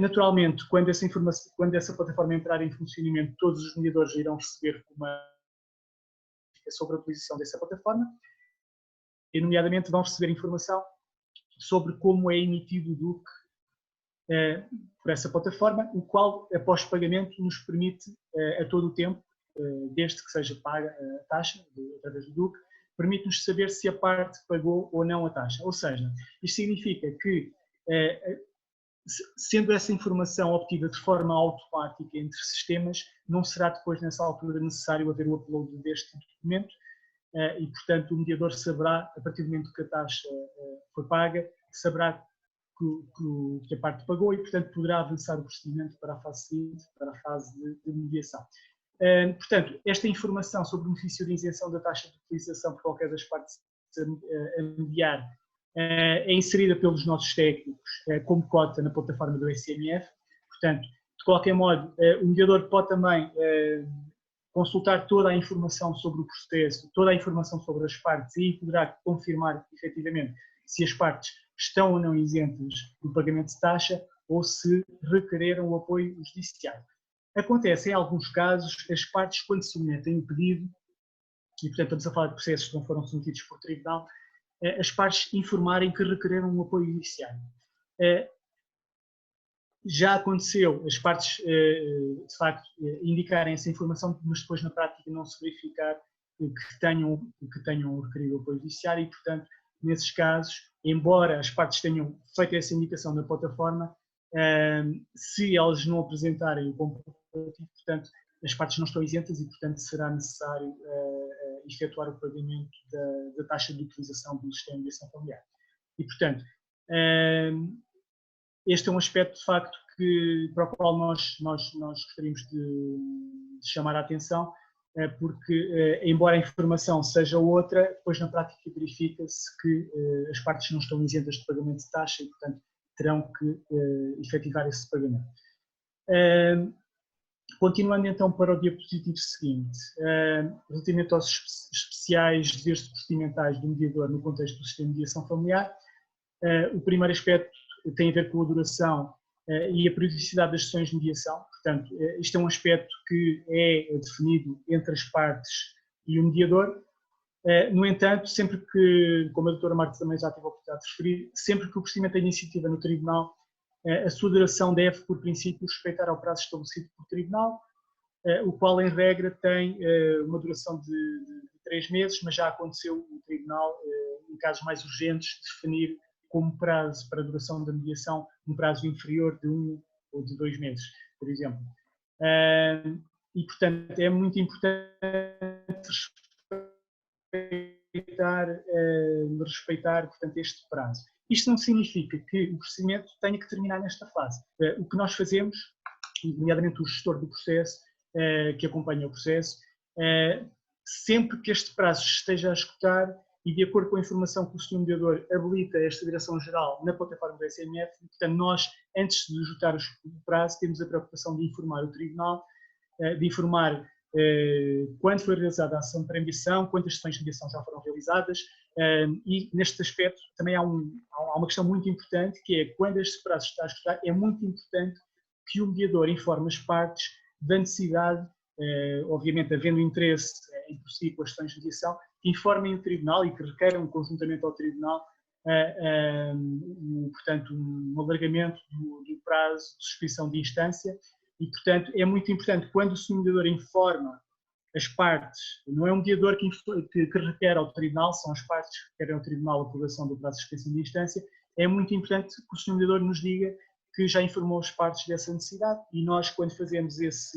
Naturalmente, quando essa plataforma entrar em funcionamento, todos os mediadores irão receber uma sobre a utilização dessa plataforma e, nomeadamente, vão receber informação sobre como é emitido o DUC por essa plataforma, o qual, após pagamento, nos permite a todo o tempo, desde que seja paga a taxa, através do DUC, permite-nos saber se a parte pagou ou não a taxa. Ou seja, isto significa que, sendo essa informação obtida de forma automática entre sistemas, não será depois, nessa altura, necessário haver o upload deste documento e, portanto, o mediador saberá, a partir do momento que a taxa foi paga, saberá que a parte pagou e, portanto, poderá avançar o procedimento para a fase seguinte, para a fase de mediação. Portanto, esta informação sobre o benefício de isenção da taxa de utilização por qualquer das partes a mediar é inserida pelos nossos técnicos como cota na plataforma do SMF. Portanto, de qualquer modo, o mediador pode também consultar toda a informação sobre o processo, toda a informação sobre as partes e poderá confirmar efetivamente se as partes estão ou não isentas do pagamento de taxa ou se requereram o apoio judiciário. Acontece em alguns casos as partes, quando submetem o pedido, e portanto estamos a falar de processos que não foram submetidos por tribunal, as partes informarem que requereram um apoio judiciário. Já aconteceu as partes, de facto, indicarem essa informação, mas depois na prática não se verificar que tenham requerido apoio judiciário e, portanto, nesses casos, embora as partes tenham feito essa indicação na plataforma, se elas não apresentarem o comprovativo, portanto, as partes não estão isentas e, portanto, será necessário efetuar o pagamento da taxa de utilização do sistema de mediação familiar. E, portanto, este é um aspecto, de facto, para o qual nós gostaríamos de chamar a atenção, porque, embora a informação seja outra, depois na prática verifica-se que as partes não estão isentas de pagamento de taxa e, portanto, terão que efetivar esse pagamento. Continuando então para o diapositivo seguinte, relativamente aos especiais deveres procedimentais do mediador no contexto do sistema de mediação familiar, o primeiro aspecto tem a ver com a duração e a periodicidade das sessões de mediação. Portanto, isto é um aspecto que é definido entre as partes e o mediador. No entanto, sempre que, como a doutora Marta também já teve a oportunidade de referir, sempre que o procedimento é iniciativa no tribunal, a sua duração deve, por princípio, respeitar ao prazo estabelecido por tribunal, o qual, em regra, tem uma duração de 3 meses, mas já aconteceu o tribunal, em casos mais urgentes, definir como prazo para a duração da mediação um prazo inferior de 1 ou de 2 meses, por exemplo. E, portanto, é muito importante respeitar portanto, este prazo. Isto não significa que o procedimento tenha que terminar nesta fase. O que nós fazemos, nomeadamente o gestor do processo, que acompanha o processo, sempre que este prazo esteja a esgotar e de acordo com a informação que o Sr. Mediador habilita esta Direção-Geral na plataforma do SMF, portanto, nós, antes de esgotar o prazo, temos a preocupação de informar o Tribunal, de informar quando foi realizada a ação de pré-mediação, quantas sessões de mediação já foram realizadas, e neste aspecto também há uma questão muito importante, que é quando este prazo está a esgotar, é muito importante que o mediador informe as partes da necessidade, obviamente havendo interesse em prosseguir com as sessões de mediação, que informem o Tribunal e que requeiram conjuntamente ao Tribunal, portanto, um alargamento do prazo de suspensão de instância. E, portanto, é muito importante quando o Sr. Mediador informa as partes, não é um mediador que requer ao Tribunal, são as partes que requerem ao Tribunal a aprovação do prazo de suspensão de instância, é muito importante que o Sr. Mediador nos diga que já informou as partes dessa necessidade e nós, quando fazemos esse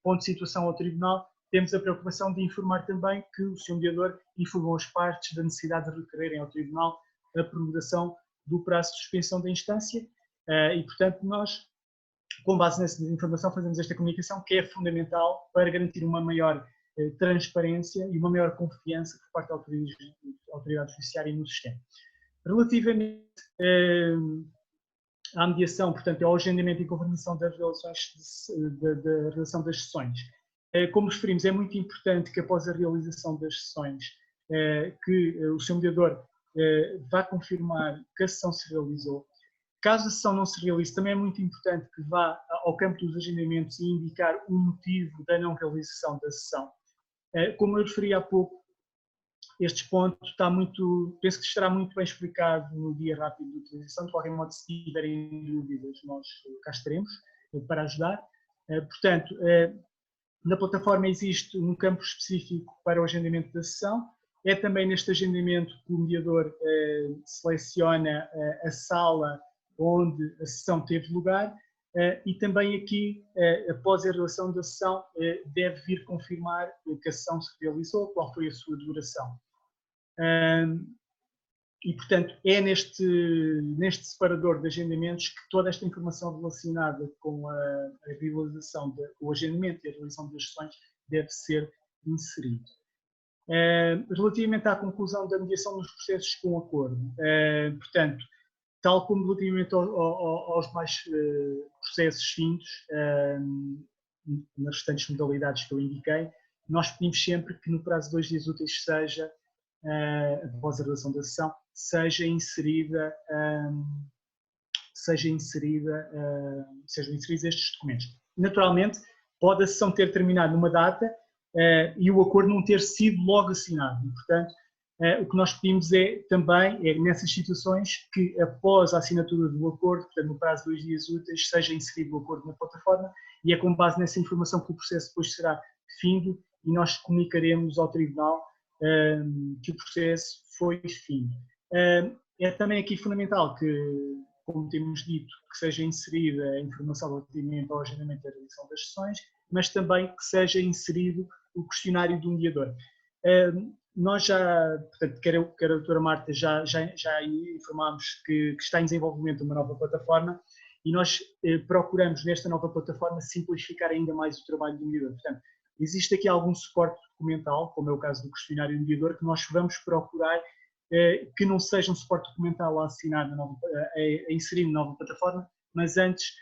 ponto de situação ao Tribunal, temos a preocupação de informar também que o Sr. Mediador informou as partes da necessidade de requererem ao Tribunal a prorrogação do prazo de suspensão da instância e, portanto, nós, com base nessa informação, fazemos esta comunicação que é fundamental para garantir uma maior transparência e uma maior confiança por parte da autoridade judiciária no sistema. Relativamente à mediação, portanto, ao agendamento e confirmação das da realização das sessões, como referimos, é muito importante que após a realização das sessões, que o Sr. Mediador vá confirmar que a sessão se realizou. Caso a sessão não se realize, também é muito importante que vá ao campo dos agendamentos e indicar o motivo da não realização da sessão. Como eu referi há pouco, este ponto penso que estará muito bem explicado no guia rápido de utilização. De qualquer modo, se tiverem dúvidas, nós cá estaremos para ajudar. Portanto, na plataforma existe um campo específico para o agendamento da sessão. É também neste agendamento que o mediador seleciona a sala onde a sessão teve lugar e também aqui, após a realização da sessão, deve vir confirmar que a sessão se realizou, qual foi a sua duração. E, portanto, é neste separador de agendamentos que toda esta informação relacionada com a realização, o agendamento e a realização das sessões deve ser inserido. Relativamente à conclusão da mediação nos processos com acordo, portanto, tal como relativamente aos mais processos findos, nas restantes modalidades que eu indiquei, nós pedimos sempre que no prazo de 2 dias úteis seja, após a redação da sessão, sejam inseridos estes documentos. Naturalmente, pode a sessão ter terminado numa data e o acordo não ter sido logo assinado. E, portanto, o que nós pedimos também, nessas situações, que após a assinatura do acordo, portanto, no prazo de 2 dias úteis, seja inserido o acordo na plataforma e é com base nessa informação que o processo depois será findo e nós comunicaremos ao Tribunal que o processo foi findo. É também aqui fundamental que, como temos dito, que seja inserida a informação relativamente ao agendamento da realização das sessões, mas também que seja inserido o questionário do mediador. Nós já, portanto, quer a doutora Marta, já informámos que está em desenvolvimento uma nova plataforma e nós procuramos nesta nova plataforma simplificar ainda mais o trabalho do mediador. Portanto, existe aqui algum suporte documental, como é o caso do questionário do mediador, que nós vamos procurar que não seja um suporte documental assinado a inserir na nova plataforma, mas antes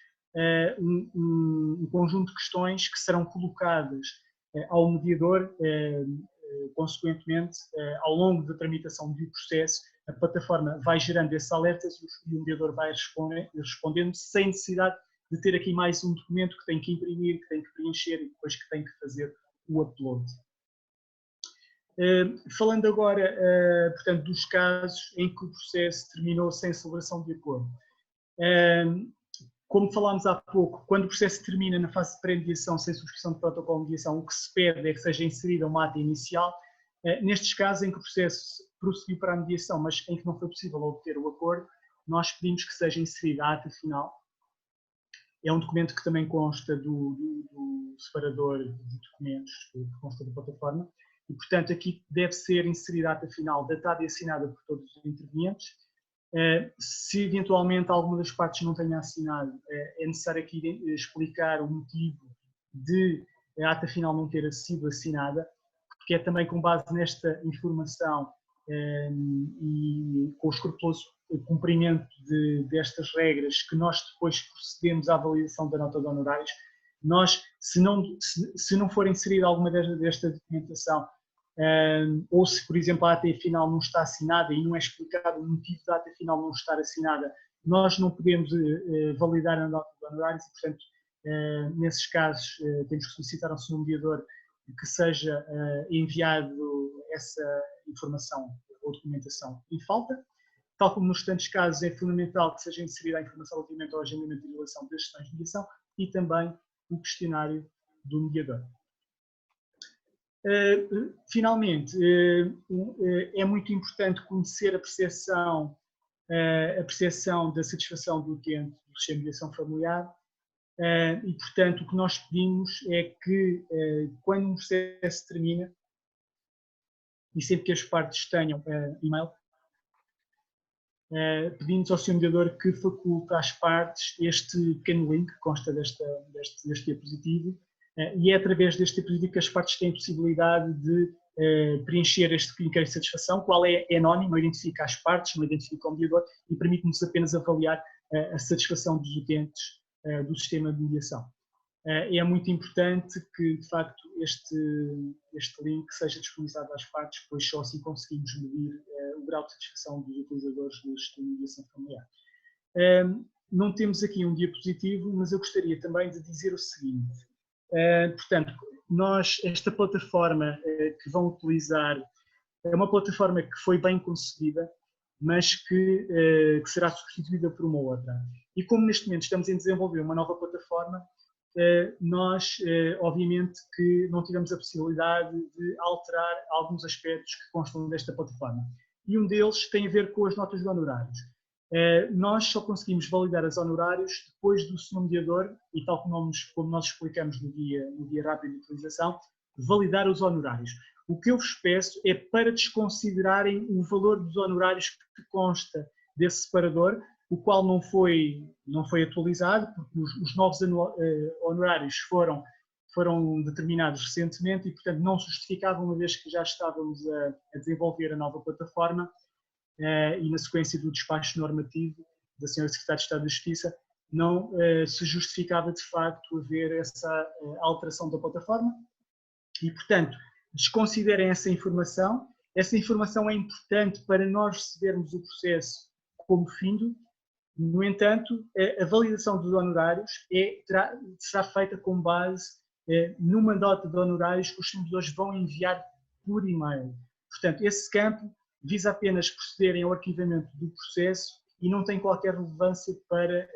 um conjunto de questões que serão colocadas ao mediador, consequentemente, ao longo da tramitação do processo, a plataforma vai gerando esses alertas e o mediador vai respondendo sem necessidade de ter aqui mais um documento que tem que imprimir, que tem que preencher e depois que tem que fazer o upload. Falando agora, portanto, dos casos em que o processo terminou sem celebração de acordo. Como falámos há pouco, quando o processo termina na fase de pré-mediação sem subscrição de protocolo de mediação, o que se pede é que seja inserida uma ata inicial. Nestes casos em que o processo prosseguiu para a mediação, mas em que não foi possível obter o acordo, nós pedimos que seja inserida a ata final. É um documento que também consta do separador de documentos que consta da plataforma e, portanto, aqui deve ser inserida a ata final datada e assinada por todos os intervenientes. Se eventualmente alguma das partes não tenha assinado, é necessário aqui explicar o motivo de a ata final não ter sido assinada, porque é também com base nesta informação e com o escrupuloso cumprimento destas regras que nós depois procedemos à validação da nota de honorários. Nós, se não for inserida alguma desta documentação, ou se, por exemplo, a ata final não está assinada e não é explicado o motivo da ata final não estar assinada, nós não podemos validar a nota de honorários e, portanto, nesses casos, temos que solicitar ao Sr. Mediador que seja enviado essa informação ou documentação em falta. Tal como nos restantes casos, é fundamental que seja inserida a informação relativamente ao agendamento e realização das sessões de mediação e também o questionário do mediador. Finalmente, é muito importante conhecer a percepção da satisfação do utente do sistema de mediação familiar e, portanto, o que nós pedimos é que, quando um processo termina, e sempre que as partes tenham e-mail, pedimos ao Sr. Mediador que faculte às partes este pequeno link que consta deste diapositivo e é através deste diapositivo que as partes têm a possibilidade de preencher este inquérito de satisfação, qual é anónimo, não identifica as partes, não identifica o mediador e permite-nos apenas avaliar a satisfação dos utentes do sistema de mediação. É muito importante que, de facto, este link seja disponibilizado às partes, pois só assim conseguimos medir o grau de satisfação dos utilizadores do sistema de mediação familiar. Não temos aqui um diapositivo, mas eu gostaria também de dizer o seguinte. Portanto, esta plataforma que vão utilizar é uma plataforma que foi bem concebida, mas que será substituída por uma outra. E como neste momento estamos em desenvolver uma nova plataforma, nós, obviamente, que não tivemos a possibilidade de alterar alguns aspectos que constam desta plataforma. E um deles tem a ver com as notas de honorários. Nós só conseguimos validar os honorários depois do Sr. Mediador, e tal como nós explicamos no guia rápido de utilização, validar os honorários. O que eu vos peço é para desconsiderarem o valor dos honorários que consta desse separador, o qual não foi atualizado, porque os novos honorários foram foram determinados recentemente e, portanto, não se justificavam, uma vez que já estávamos a desenvolver a nova plataforma e na sequência do despacho normativo da Sra. Secretária de Estado da Justiça, não se justificava de facto haver essa alteração da plataforma e, portanto, desconsiderem essa informação. Essa informação é importante para nós recebermos o processo como findo. No entanto, a validação dos honorários será feita com base numa nota de honorários que os servidores vão enviar por e-mail. Portanto, esse campo visa apenas proceder ao arquivamento do processo e não tem qualquer relevância para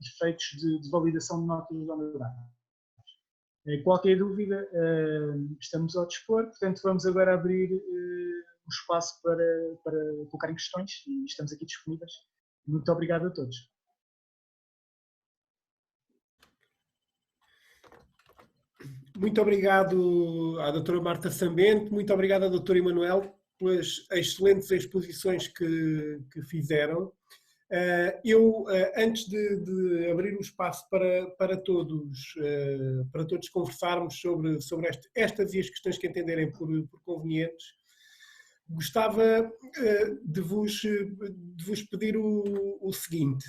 efeitos de validação de notas de honorários. Qualquer dúvida, estamos ao dispor, portanto vamos agora abrir o espaço para colocarem questões e estamos aqui disponíveis. Muito obrigado a todos. Muito obrigado à doutora Marta Sambente, muito obrigado ao doutor Emanuel pelas excelentes exposições que fizeram. Antes de abrir o espaço para todos conversarmos sobre estas e as questões que entenderem por convenientes, gostava de vos pedir o seguinte.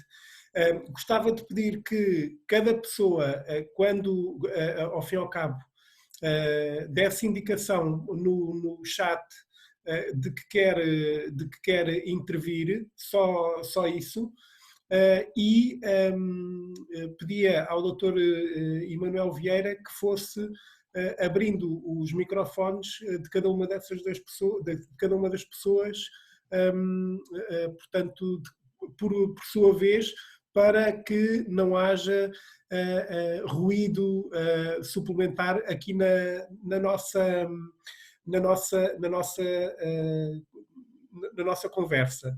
Gostava de pedir que cada pessoa, quando, ao fim e ao cabo, desse indicação no chat de que quer intervir, só isso, e pedia ao Dr. Emanuel Vieira que fosse abrindo os microfones de cada uma dessas das pessoas, portanto, por sua vez, para que não haja ruído suplementar aqui na nossa conversa.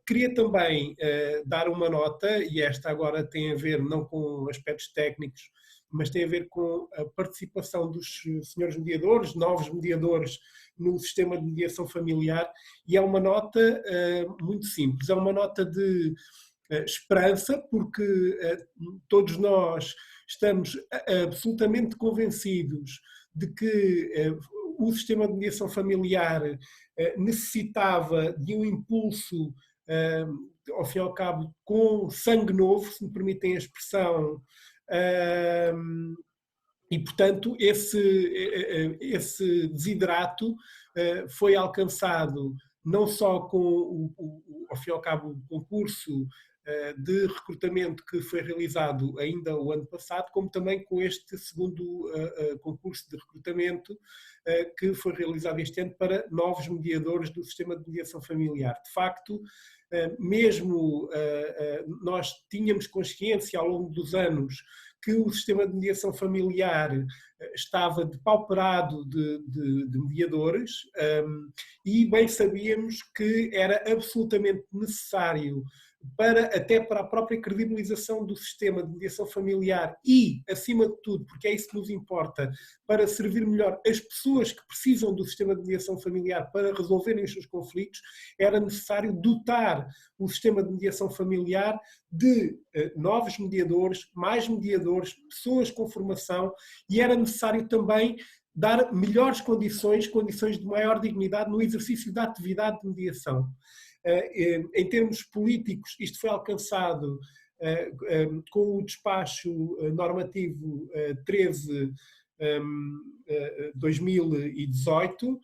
Queria também dar uma nota, e esta agora tem a ver não com aspectos técnicos, mas tem a ver com a participação dos senhores mediadores, novos mediadores no sistema de mediação familiar, e é uma nota muito simples, é uma nota de esperança, porque todos nós estamos absolutamente convencidos de que o sistema de mediação familiar necessitava de um impulso, ao fim e ao cabo, com sangue novo, se me permitem a expressão, e, portanto, esse desidrato foi alcançado não só com, ao fim e ao cabo, o concurso de recrutamento que foi realizado ainda o ano passado, como também com este segundo concurso de recrutamento que foi realizado este ano para novos mediadores do sistema de mediação familiar. De facto, mesmo nós tínhamos consciência ao longo dos anos que o sistema de mediação familiar estava depauperado de mediadores e bem sabíamos que era absolutamente necessário até para a própria credibilização do sistema de mediação familiar e, acima de tudo, porque é isso que nos importa, para servir melhor as pessoas que precisam do sistema de mediação familiar para resolverem os seus conflitos, era necessário dotar o sistema de mediação familiar de novos mediadores, mais mediadores, pessoas com formação, e era necessário também dar melhores condições de maior dignidade no exercício da atividade de mediação. Em termos políticos, isto foi alcançado com o despacho normativo 13/2018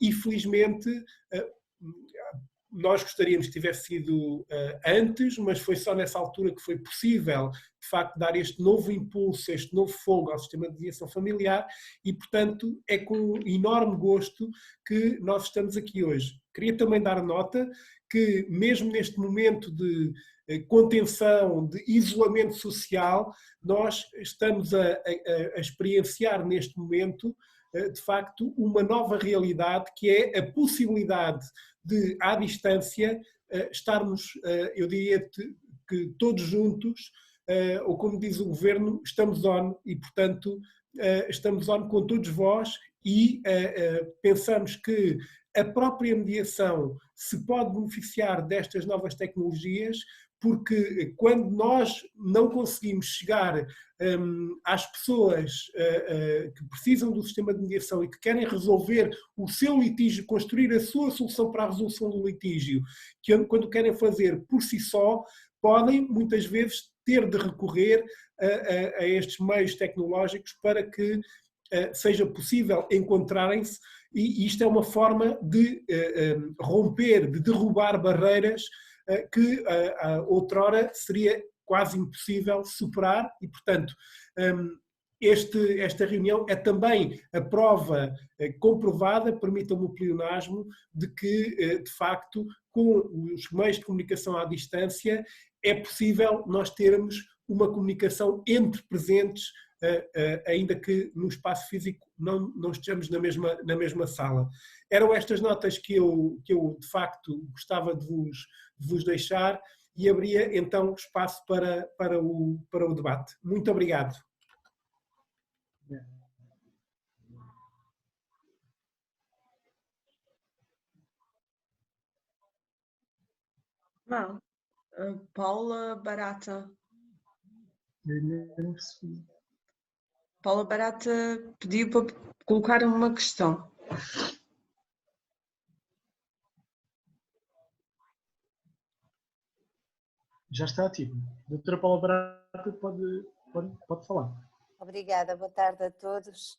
e, felizmente, nós gostaríamos que tivesse sido antes, mas foi só nessa altura que foi possível, de facto, dar este novo impulso, este novo fogo ao sistema de mediação familiar e, portanto, é com enorme gosto que nós estamos aqui hoje. Queria também dar nota que, mesmo neste momento de contenção, de isolamento social, nós estamos a experienciar neste momento, de facto, uma nova realidade, que é a possibilidade de, à distância, estarmos, eu diria que todos juntos, ou como diz o Governo, estamos on, e, portanto, estamos on com todos vós e pensamos que a própria mediação se pode beneficiar destas novas tecnologias, porque quando nós não conseguimos chegar às pessoas que precisam do sistema de mediação e que querem resolver o seu litígio, construir a sua solução para a resolução do litígio, que quando querem fazer por si só, podem muitas vezes ter de recorrer a estes meios tecnológicos para que seja possível encontrarem-se, e isto é uma forma de romper, de derrubar barreiras que outrora seria quase impossível superar, e portanto esta reunião é também a prova comprovada, permitam-me o pleonasmo, de que de facto com os meios de comunicação à distância é possível nós termos uma comunicação entre presentes, ainda que no espaço físico não estejamos na mesma sala. Eram estas notas que eu de facto gostava de vos deixar, e abria então espaço para o debate. Muito obrigado. Não. Paula Barata. Paula Barata pediu para colocar uma questão. Já está ativo. Doutora Paula Barata pode falar. Obrigada, boa tarde a todos.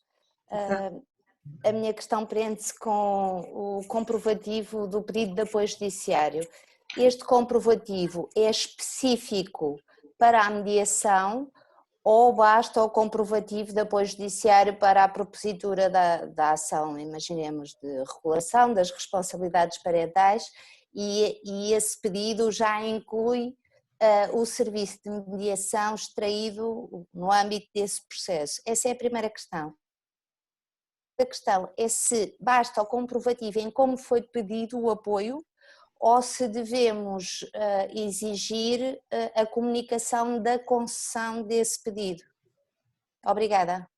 A minha questão prende-se com o comprovativo do pedido de apoio judiciário. Este comprovativo é específico para a mediação ou basta o comprovativo de apoio judiciário para a propositura da ação, imaginemos, de regulação das responsabilidades parentais, e esse pedido já inclui o serviço de mediação extraído no âmbito desse processo? Essa é a primeira questão. A questão é se basta o comprovativo em como foi pedido o apoio ou se devemos exigir a comunicação da concessão desse pedido. Obrigada.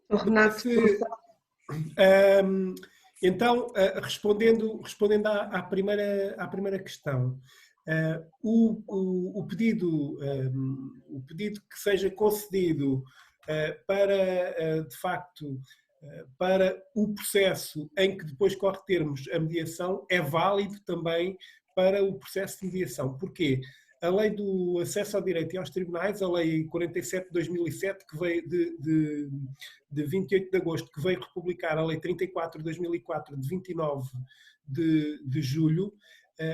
Renato. Então, respondendo à primeira questão, o pedido que seja concedido para, de facto, para o processo em que depois corre termos a mediação, é válido também para o processo de mediação. Porquê? A lei do acesso ao direito e aos tribunais, a lei 47 de 2007, que veio de 28 de agosto, que veio republicar a lei 34 de 2004, de 29 de julho,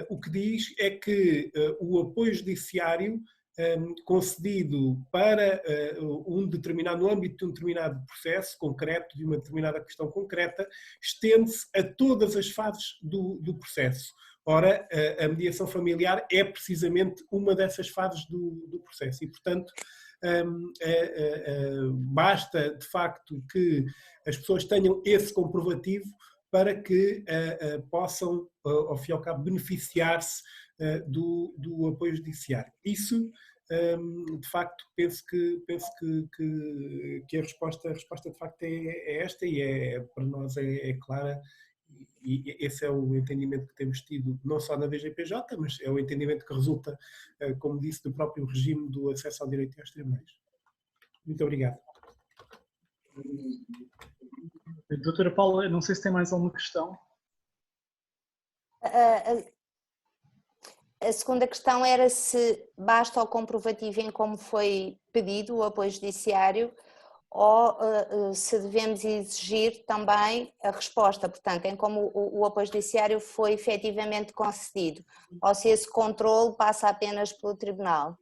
o que diz é que o apoio judiciário concedido para no âmbito de um determinado processo concreto, de uma determinada questão concreta, estende-se a todas as fases do processo. Ora, a mediação familiar é precisamente uma dessas fases do processo e, portanto, basta de facto que as pessoas tenham esse comprovativo para que possam, ao fim e ao cabo, beneficiar-se do apoio judiciário. Isso, de facto, penso que a resposta de facto é esta, e para nós é clara, e esse é o entendimento que temos tido não só na DGPJ, mas é o entendimento que resulta, como disse, do próprio regime do acesso ao direito e aos tribunais. Muito obrigado. Doutora Paula, não sei se tem mais alguma questão. A segunda questão era se basta o comprovativo em como foi pedido o apoio judiciário ou se devemos exigir também a resposta, portanto, em como o apoio judiciário foi efetivamente concedido, ou se esse controle passa apenas pelo tribunal.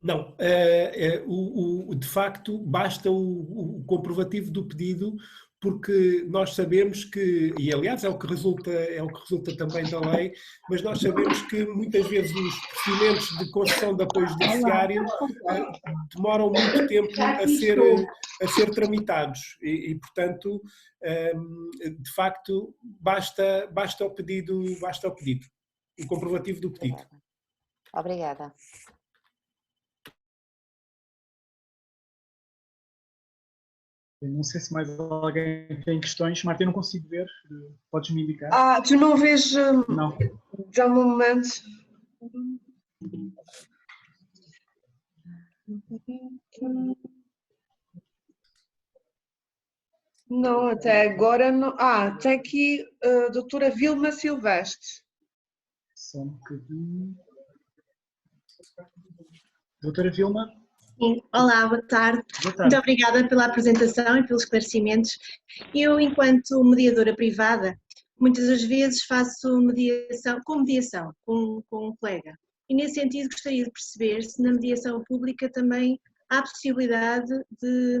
Não, de facto basta o comprovativo do pedido, porque nós sabemos que, e aliás é o que resulta também da lei, mas nós sabemos que muitas vezes os procedimentos de concessão de apoio judiciário demoram muito tempo a ser tramitados e portanto, de facto, basta o pedido, o comprovativo do pedido. Obrigada. Eu não sei se mais alguém tem questões. Marta, eu não consigo ver. Podes me indicar? Tu não vês... Não. Dá-me um momento. Não, até agora não. Tem aqui a doutora Vilma Silvestre. Só um bocadinho. Doutora Vilma? Sim. Olá, boa tarde. Boa tarde. Muito obrigada pela apresentação e pelos esclarecimentos. Eu, enquanto mediadora privada, muitas das vezes faço mediação com um colega. E nesse sentido gostaria de perceber se na mediação pública também há possibilidade de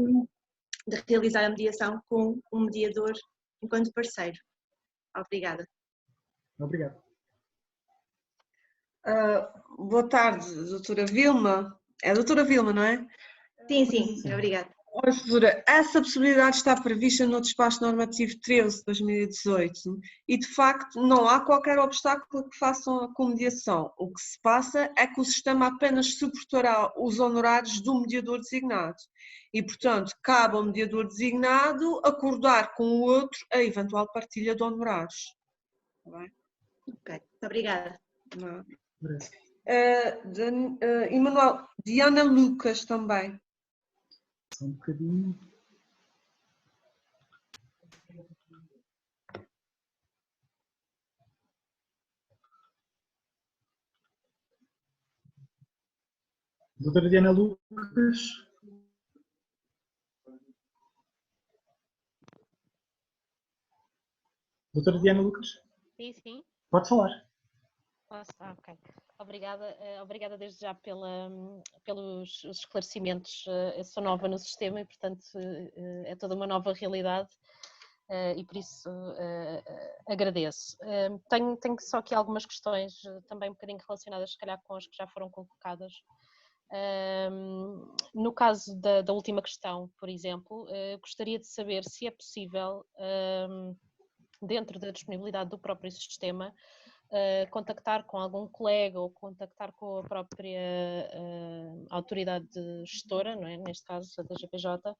realizar a mediação com um mediador enquanto parceiro. Obrigada. Obrigado. Boa tarde, doutora Vilma. É a doutora Vilma, não é? Sim, obrigada. Doutora, essa possibilidade está prevista no Despacho Normativo 13 de 2018 e, de facto, não há qualquer obstáculo que façam a comediação. O que se passa é que o sistema apenas suportará os honorários do mediador designado e, portanto, cabe ao mediador designado acordar com o outro a eventual partilha de honorários. Está bem? Ok, muito obrigada. Não. Parece. Emanuel, Diana Lucas também. Só um bocadinho. Doutora Diana Lucas. Doutora Diana Lucas? Sim. Pode falar. Posso? Ok. Obrigada desde já pelos esclarecimentos. Eu sou nova no sistema e, portanto, é toda uma nova realidade e por isso agradeço. Tenho só aqui algumas questões também um bocadinho relacionadas, se calhar, com as que já foram colocadas. No caso da última questão, por exemplo, gostaria de saber se é possível, dentro da disponibilidade do próprio sistema, contactar com algum colega ou contactar com a própria autoridade gestora, não é? Neste caso a DGPJ,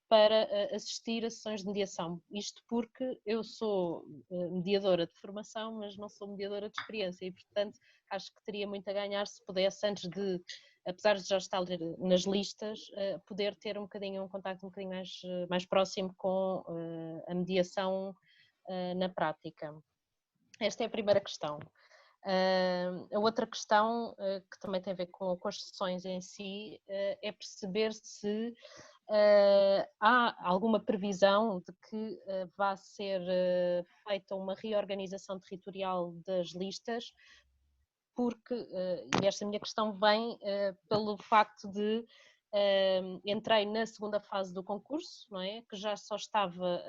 para assistir a sessões de mediação. Isto porque eu sou mediadora de formação, mas não sou mediadora de experiência e, portanto, acho que teria muito a ganhar se pudesse, antes de, apesar de já estar nas listas, poder ter um contacto um bocadinho mais próximo com a mediação na prática. Esta é a primeira questão. A outra questão, que também tem a ver com as sessões em si, é perceber se há alguma previsão de que vá ser feita uma reorganização territorial das listas, porque, e esta minha questão vem pelo facto de entrei na segunda fase do concurso, não é? Que já só estava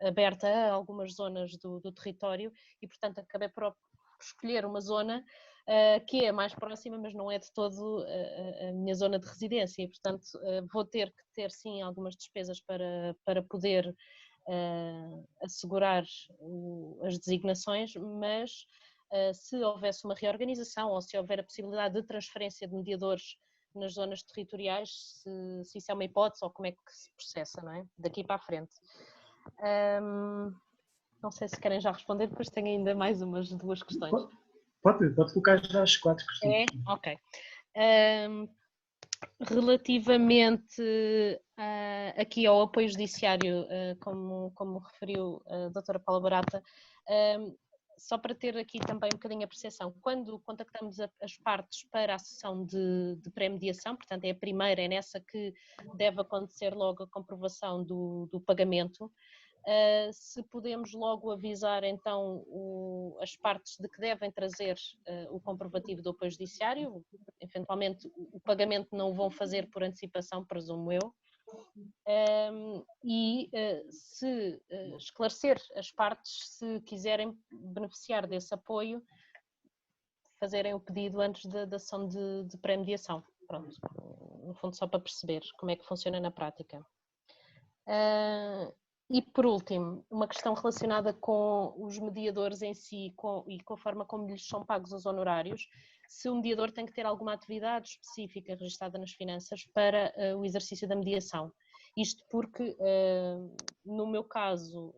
aberta a algumas zonas do território e, portanto, acabei por escolher uma zona que é mais próxima, mas não é de todo a minha zona de residência e, portanto, vou ter que ter, sim, algumas despesas para poder assegurar as designações, mas se houvesse uma reorganização ou se houver a possibilidade de transferência de mediadores nas zonas territoriais, se isso é uma hipótese ou como é que se processa, não é? Daqui para a frente. Não sei se querem já responder, depois tenho ainda mais duas questões. Pode colocar já as 4 questões. Ok. Relativamente aqui ao apoio judiciário, como referiu a doutora Paula Barata, só para ter aqui também um bocadinho a percepção, quando contactamos as partes para a sessão de pré-mediação, portanto é a primeira, é nessa que deve acontecer logo a comprovação do pagamento, se podemos logo avisar então as partes de que devem trazer o comprovativo do apoio judiciário, eventualmente o pagamento não o vão fazer por antecipação, presumo eu, e se esclarecer as partes, se quiserem beneficiar desse apoio, fazerem o pedido antes da ação de pré-mediação. Pronto, no fundo só para perceber como é que funciona na prática. E por último, uma questão relacionada com os mediadores em si e com a forma como lhes são pagos os honorários, se o mediador tem que ter alguma atividade específica registada nas finanças para o exercício da mediação. Isto porque, no meu caso,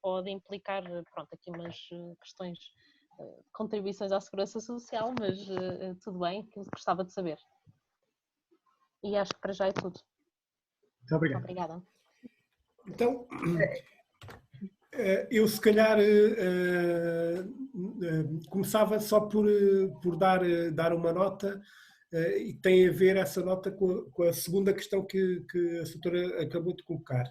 pode implicar, pronto, aqui umas questões de contribuições à Segurança Social, mas tudo bem, que eu gostava de saber. E acho que para já é tudo. Muito obrigado. Obrigada. Então, eu se calhar começava só por dar uma nota, e tem a ver essa nota com a segunda questão que a doutora acabou de colocar.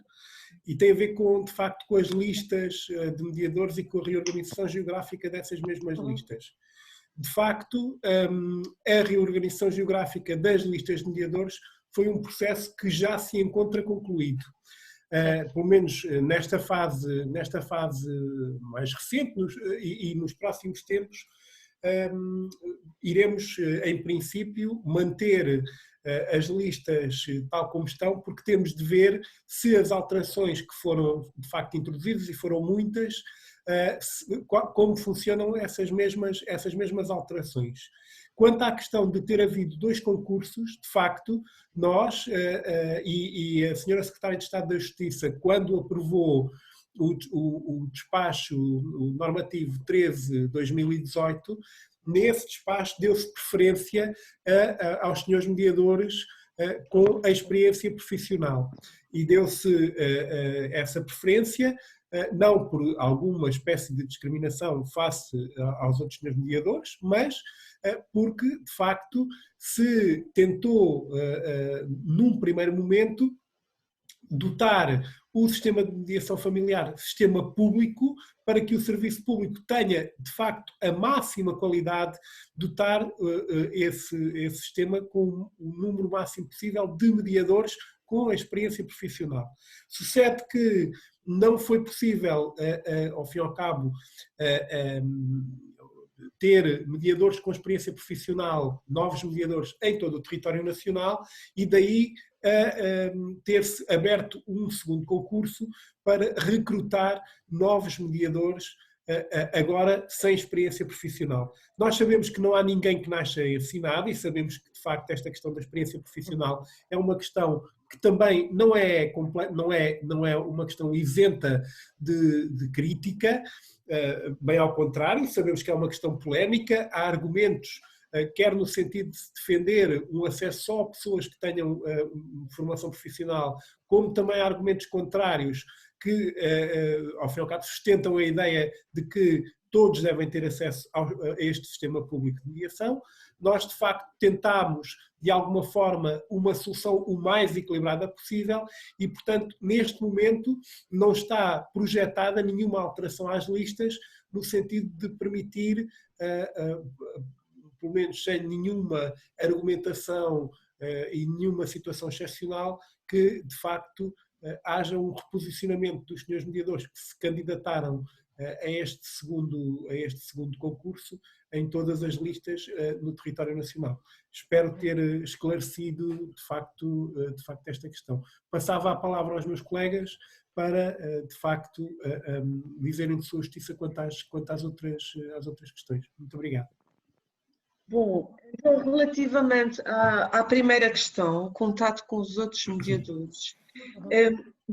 E tem a ver de facto, com as listas de mediadores e com a reorganização geográfica dessas mesmas listas. De facto, a reorganização geográfica das listas de mediadores foi um processo que já se encontra concluído. Pelo menos nesta fase mais recente e nos próximos tempos, iremos, em princípio, manter as listas tal como estão, porque temos de ver se as alterações que foram de facto introduzidas, e foram muitas, como funcionam essas mesmas alterações. Quanto à questão de ter havido 2 concursos, de facto, nós e a senhora Secretária de Estado da Justiça, quando aprovou o despacho normativo 13/2018, nesse despacho deu-se preferência aos senhores mediadores com a experiência profissional. E deu-se essa preferência, não por alguma espécie de discriminação face aos outros senhores mediadores, mas porque, de facto, se tentou, num primeiro momento, dotar o sistema de mediação familiar de sistema público, para que o serviço público tenha, de facto, a máxima qualidade, dotar esse sistema com o número máximo possível de mediadores com a experiência profissional. Sucede que não foi possível, ao fim e ao cabo, ter mediadores com experiência profissional, novos mediadores em todo o território nacional, e daí ter-se aberto um segundo concurso para recrutar novos mediadores, agora sem experiência profissional. Nós sabemos que não há ninguém que nasça ensinado, e sabemos que, de facto, esta questão da experiência profissional é uma questão que também não é uma questão isenta de crítica, bem ao contrário, sabemos que é uma questão polémica, há argumentos, quer no sentido de se defender um acesso só a pessoas que tenham formação profissional, como também há argumentos contrários que, ao fim e ao cabo, sustentam a ideia de que todos devem ter acesso a este sistema público de mediação. Nós, de facto, tentámos, de alguma forma, uma solução o mais equilibrada possível e, portanto, neste momento não está projetada nenhuma alteração às listas, no sentido de permitir, pelo menos sem nenhuma argumentação e nenhuma situação excepcional, que, de facto, haja um reposicionamento dos senhores mediadores que se candidataram a este segundo concurso em todas as listas no território nacional. Espero ter esclarecido de facto esta questão. Passava a palavra aos meus colegas para, de facto, dizerem de sua justiça quanto às outras questões. Muito obrigado. Bom, então, relativamente à primeira questão, o contato com os outros mediadores,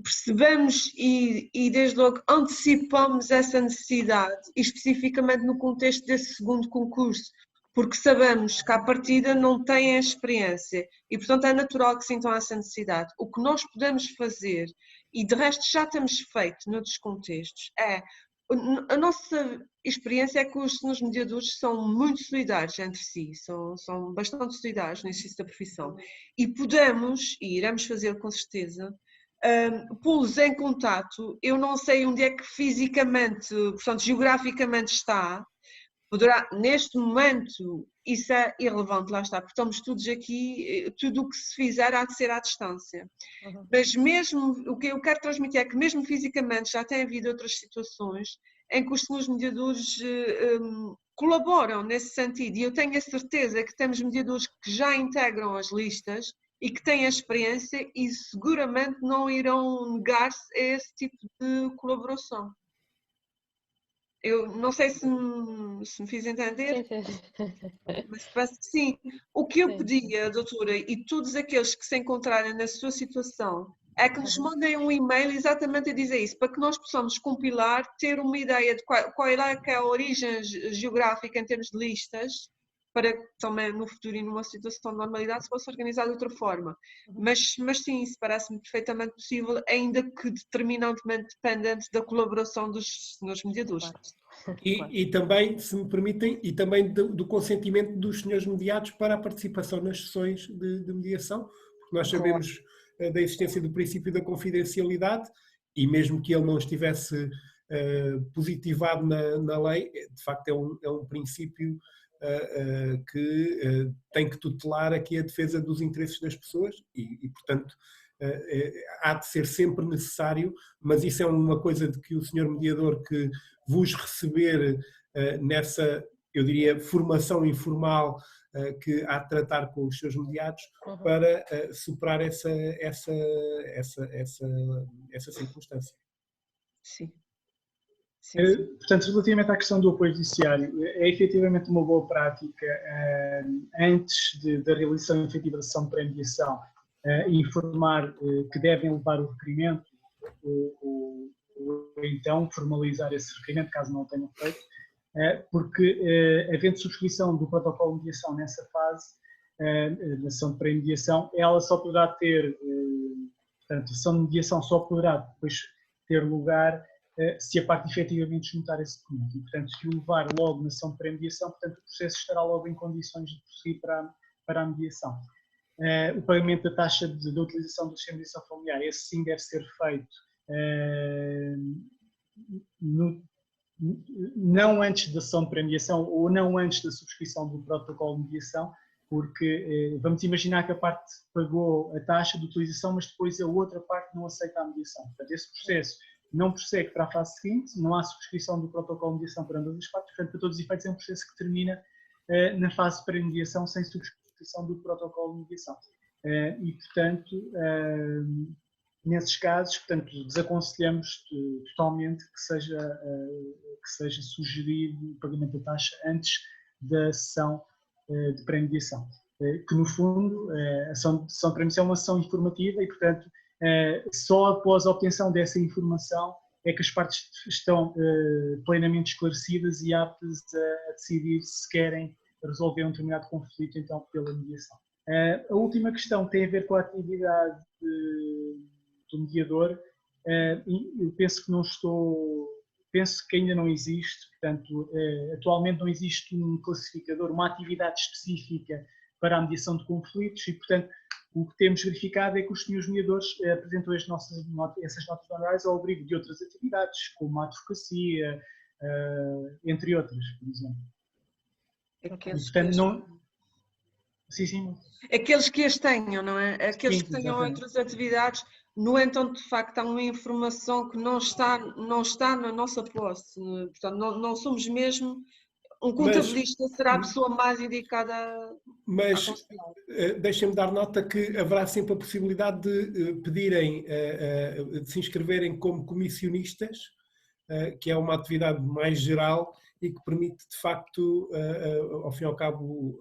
percebemos e desde logo antecipamos essa necessidade, especificamente no contexto desse segundo concurso, porque sabemos que à partida não têm a experiência e, portanto, é natural que sintam essa necessidade. O que nós podemos fazer, e de resto já temos feito noutros contextos, a nossa experiência é que os mediadores são muito solidários entre si, são bastante solidários no exercício da profissão e podemos, e iremos fazê-lo com certeza, pô-los em contato. Eu não sei onde é que fisicamente, portanto geograficamente está, poderá, neste momento isso é irrelevante, lá está, porque estamos todos aqui, tudo o que se fizer há de ser à distância. Mas mesmo, o que eu quero transmitir é que mesmo fisicamente já tem havido outras situações em que os senhores mediadores colaboram nesse sentido, e eu tenho a certeza que temos mediadores que já integram as listas e que têm a experiência e seguramente não irão negar-se a esse tipo de colaboração. Eu não sei se me fiz entender, mas parece que sim. O que eu pedia, doutora, e todos aqueles que se encontrarem na sua situação, é que nos mandem um e-mail exatamente a dizer isso, para que nós possamos compilar, ter uma ideia de qual é que é a origem geográfica em termos de listas, para que também no futuro e numa situação de normalidade se possa organizar de outra forma. Mas sim, isso parece-me perfeitamente possível, ainda que determinantemente dependente da colaboração dos senhores mediadores. E também, se me permitem, e também do consentimento dos senhores mediados para a participação nas sessões de mediação, porque nós sabemos da existência do princípio da confidencialidade e mesmo que ele não estivesse positivado na lei, de facto é um princípio que tem que tutelar aqui a defesa dos interesses das pessoas e portanto, há de ser sempre necessário, mas isso é uma coisa de que o senhor mediador que vos receber nessa, eu diria, formação informal que há de tratar com os seus mediados para superar essa circunstância. Sim. Portanto, relativamente à questão do apoio judiciário, é efetivamente uma boa prática, antes da realização efetiva da sessão de pré-mediação, informar que devem levar o requerimento ou então formalizar esse requerimento, caso não o tenham feito, porque havendo subscrição do protocolo de mediação nessa fase, da sessão de pré-mediação, ela só poderá ter, portanto, a sessão de mediação só poderá depois ter lugar se a parte efetivamente juntar esse documento. E, portanto, se o levar logo na sessão de pré-mediação, portanto, o processo estará logo em condições de prosseguir para a mediação. O pagamento da taxa da utilização do sistema de mediação familiar, esse sim deve ser feito não antes da sessão de pré-mediação ou não antes da subscrição do protocolo de mediação, porque vamos imaginar que a parte pagou a taxa de utilização, mas depois a outra parte não aceita a mediação. Portanto, esse processo não prossegue para a fase seguinte, não há subscrição do protocolo de mediação para ambas as partes, portanto, para todos os efeitos é um processo que termina na fase de pré-mediação sem subscrição do protocolo de mediação. E, portanto, nesses casos, portanto, desaconselhamos totalmente que seja sugerido o pagamento da taxa antes da sessão de pré-mediação. Que, no fundo, a sessão de pré-mediação é uma sessão informativa e, portanto, só após a obtenção dessa informação é que as partes estão plenamente esclarecidas e aptas a decidir se querem resolver um determinado conflito, então, pela mediação. A última questão tem a ver com a atividade do mediador. Eu penso que ainda não existe, portanto, atualmente não existe um classificador, uma atividade específica para a mediação de conflitos e, portanto, o que temos verificado é que os senhores mediadores apresentam essas notas de honorários ao abrigo de outras atividades, como a advocacia, entre outras, por exemplo. Aqueles que as tenham, não é? Aqueles que tenham exatamente. outras atividades, no entanto, de facto, há uma informação que não está na nossa posse. Portanto, não somos mesmo. Um contabilista será a pessoa mais indicada. Mas deixem-me dar nota que haverá sempre a possibilidade de pedirem, de se inscreverem como comissionistas, que é uma atividade mais geral e que permite, de facto, ao fim e ao cabo,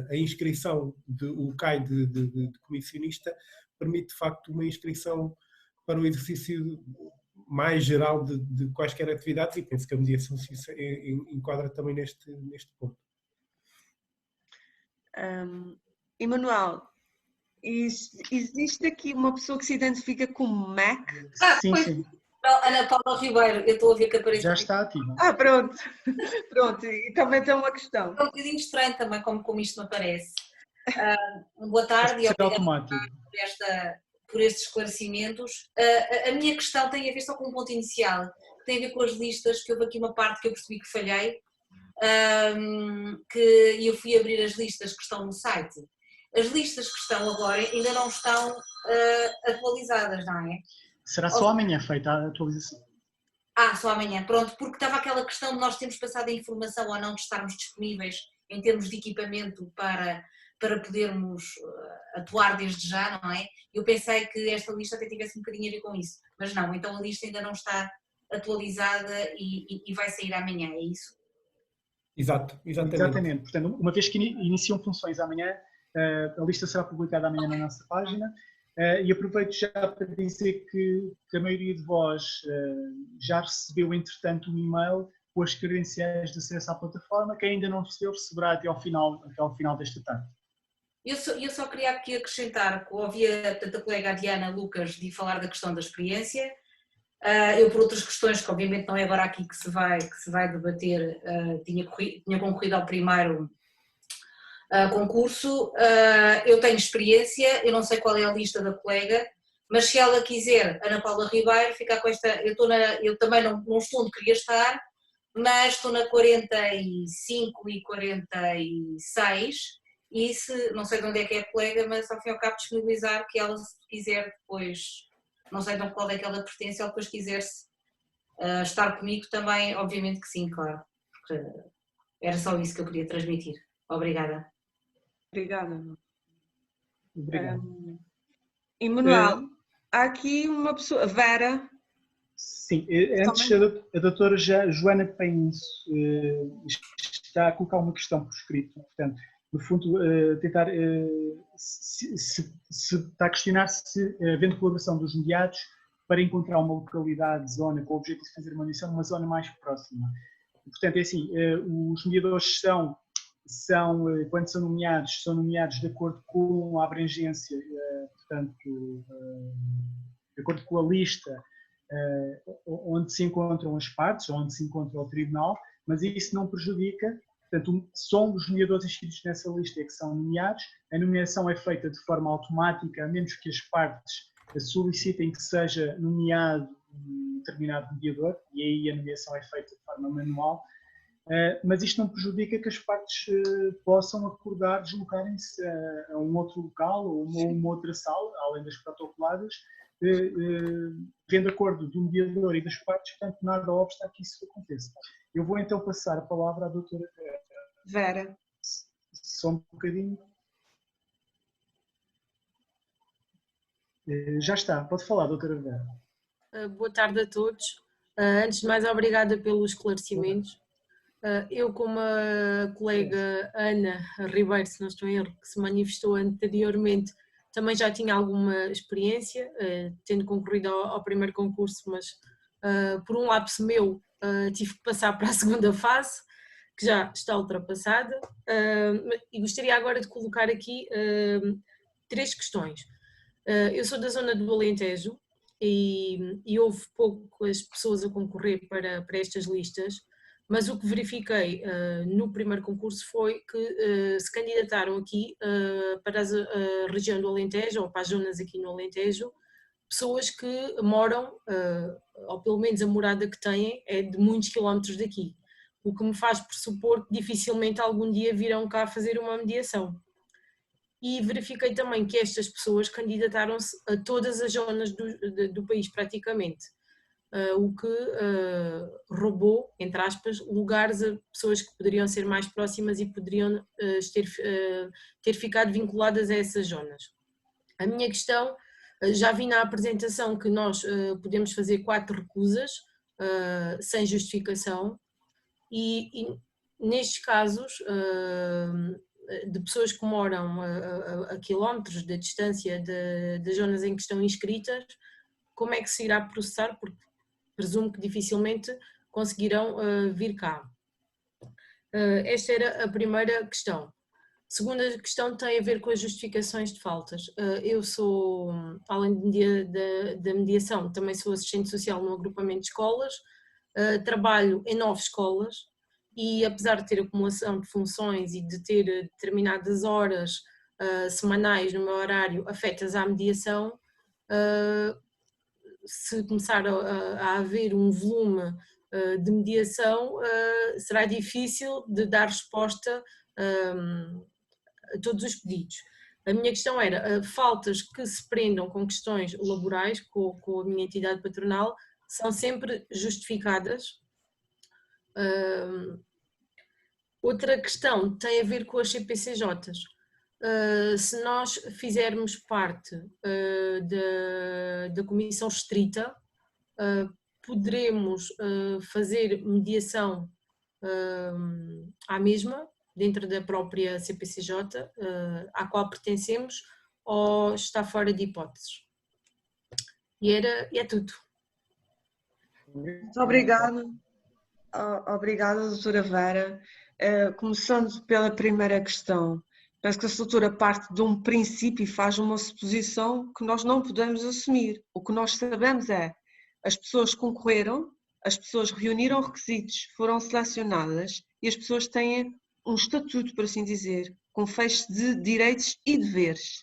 a inscrição, o CAI de comissionista, permite, de facto, uma inscrição para o exercício mais geral de quaisquer atividades e penso que a mediação se enquadra também neste ponto. Emanuel, existe aqui uma pessoa que se identifica como Mac? Sim. Ana Paula Ribeiro, eu estou a ver que aparece. Já está ativa. Pronto. Pronto, e também tem uma questão. É um bocadinho estranho também como isto me aparece. Boa tarde e obrigada por estes esclaecimentos. A minha questão tem a ver só com um ponto inicial, que tem a ver com as listas, que houve aqui uma parte que eu percebi que falhei, que eu fui abrir as listas que estão no site. As listas que estão agora ainda não estão atualizadas, não é? Será só amanhã feita a atualização. Só amanhã, pronto, porque estava aquela questão de nós termos passado a informação ou não de estarmos disponíveis em termos de equipamento para podermos atuar desde já, não é? Eu pensei que esta lista até tivesse um bocadinho a ver com isso, mas não, então a lista ainda não está atualizada e vai sair amanhã, é isso? Exatamente. Portanto, uma vez que iniciam funções amanhã, a lista será publicada amanhã na nossa página E aproveito já para dizer que a maioria de vós já recebeu, entretanto, um e-mail com as credenciais de acesso à plataforma. Quem ainda não recebeu, receberá até ao final desta tarde. Eu só queria aqui acrescentar que ouvia tanto a colega Diana Lucas de falar da questão da experiência. Eu, por outras questões, que obviamente não é agora aqui que se vai debater, tinha concorrido ao primeiro concurso. Eu tenho experiência, eu não sei qual é a lista da colega, mas se ela quiser, Ana Paula Ribeiro, ficar com esta. Eu também não estou onde queria estar, mas estou na 45 e 46, e não sei de onde é que é a colega, mas ao fim e ao cabo disponibilizar que ela, se quiser depois, não sei de qual é que ela pertence, ela depois quiser-se estar comigo também, obviamente que sim, claro, porque era só isso que eu queria transmitir. Obrigada. Obrigada. Obrigado. Emanuel, há aqui uma pessoa, Vera. Sim, antes a doutora Joana Painço está a colocar uma questão por escrito, portanto, no fundo, tentar, se está a questionar se, havendo colaboração dos mediados, para encontrar uma localidade, zona, com o objetivo de fazer uma mediação numa zona mais próxima. Portanto, é assim, os mediadores quando são nomeados de acordo com a abrangência, portanto, de acordo com a lista onde se encontram as partes, onde se encontra o tribunal, mas isso não prejudica, portanto, são os mediadores inscritos nessa lista que são nomeados. A nomeação é feita de forma automática, a menos que as partes solicitem que seja nomeado um determinado mediador, e aí a nomeação é feita de forma manual. Mas isto não prejudica que as partes possam acordar deslocarem-se a um outro local ou uma outra sala, além das protocoladas, vendo acordo do mediador e das partes, portanto nada obsta a que isso aconteça. Eu vou então passar a palavra à doutora Vera. Só um bocadinho. Já está, pode falar, doutora Vera. Boa tarde a todos. Antes de mais, obrigada pelos esclarecimentos. Eu, como a colega Ana Ribeiro, se não estou em erro, que se manifestou anteriormente, também já tinha alguma experiência, tendo concorrido ao primeiro concurso, mas por um lapso meu tive que passar para a segunda fase, que já está ultrapassada, e gostaria agora de colocar aqui 3 questões. Eu sou da zona do Alentejo e houve poucas pessoas a concorrer para estas listas, mas o que verifiquei no primeiro concurso foi que se candidataram aqui para a região do Alentejo, ou para as zonas aqui no Alentejo, pessoas que moram, ou pelo menos a morada que têm é de muitos quilómetros daqui, o que me faz pressupor que dificilmente algum dia virão cá fazer uma mediação. E verifiquei também que estas pessoas candidataram-se a todas as zonas do país praticamente, o que roubou, entre aspas, lugares a pessoas que poderiam ser mais próximas e poderiam ter ficado vinculadas a essas zonas. A minha questão, já vi na apresentação que nós podemos fazer 4 recusas sem justificação e nestes casos de pessoas que moram a quilómetros da distância das zonas em que estão inscritas, como é que se irá processar? Porque presumo que dificilmente conseguirão vir cá. Esta era a primeira questão. Segunda questão tem a ver com as justificações de faltas. Eu sou, além da mediação, também sou assistente social num agrupamento de escolas, trabalho em 9 escolas e apesar de ter acumulação de funções e de ter determinadas horas semanais no meu horário afetas à mediação, se começar a haver um volume de mediação, será difícil de dar resposta a todos os pedidos. A minha questão era, faltas que se prendam com questões laborais, com a minha entidade patronal, são sempre justificadas. Outra questão tem a ver com as CPCJs. Se nós fizermos parte da comissão restrita, poderemos fazer mediação à mesma, dentro da própria CPCJ, à qual pertencemos, ou está fora de hipóteses? E é tudo. Muito obrigada. Obrigada, doutora Vera. Começando pela primeira questão, penso que a doutora parte de um princípio e faz uma suposição que nós não podemos assumir. O que nós sabemos é, as pessoas concorreram, as pessoas reuniram requisitos, foram selecionadas e as pessoas têm um estatuto, por assim dizer, com feixe de direitos e deveres.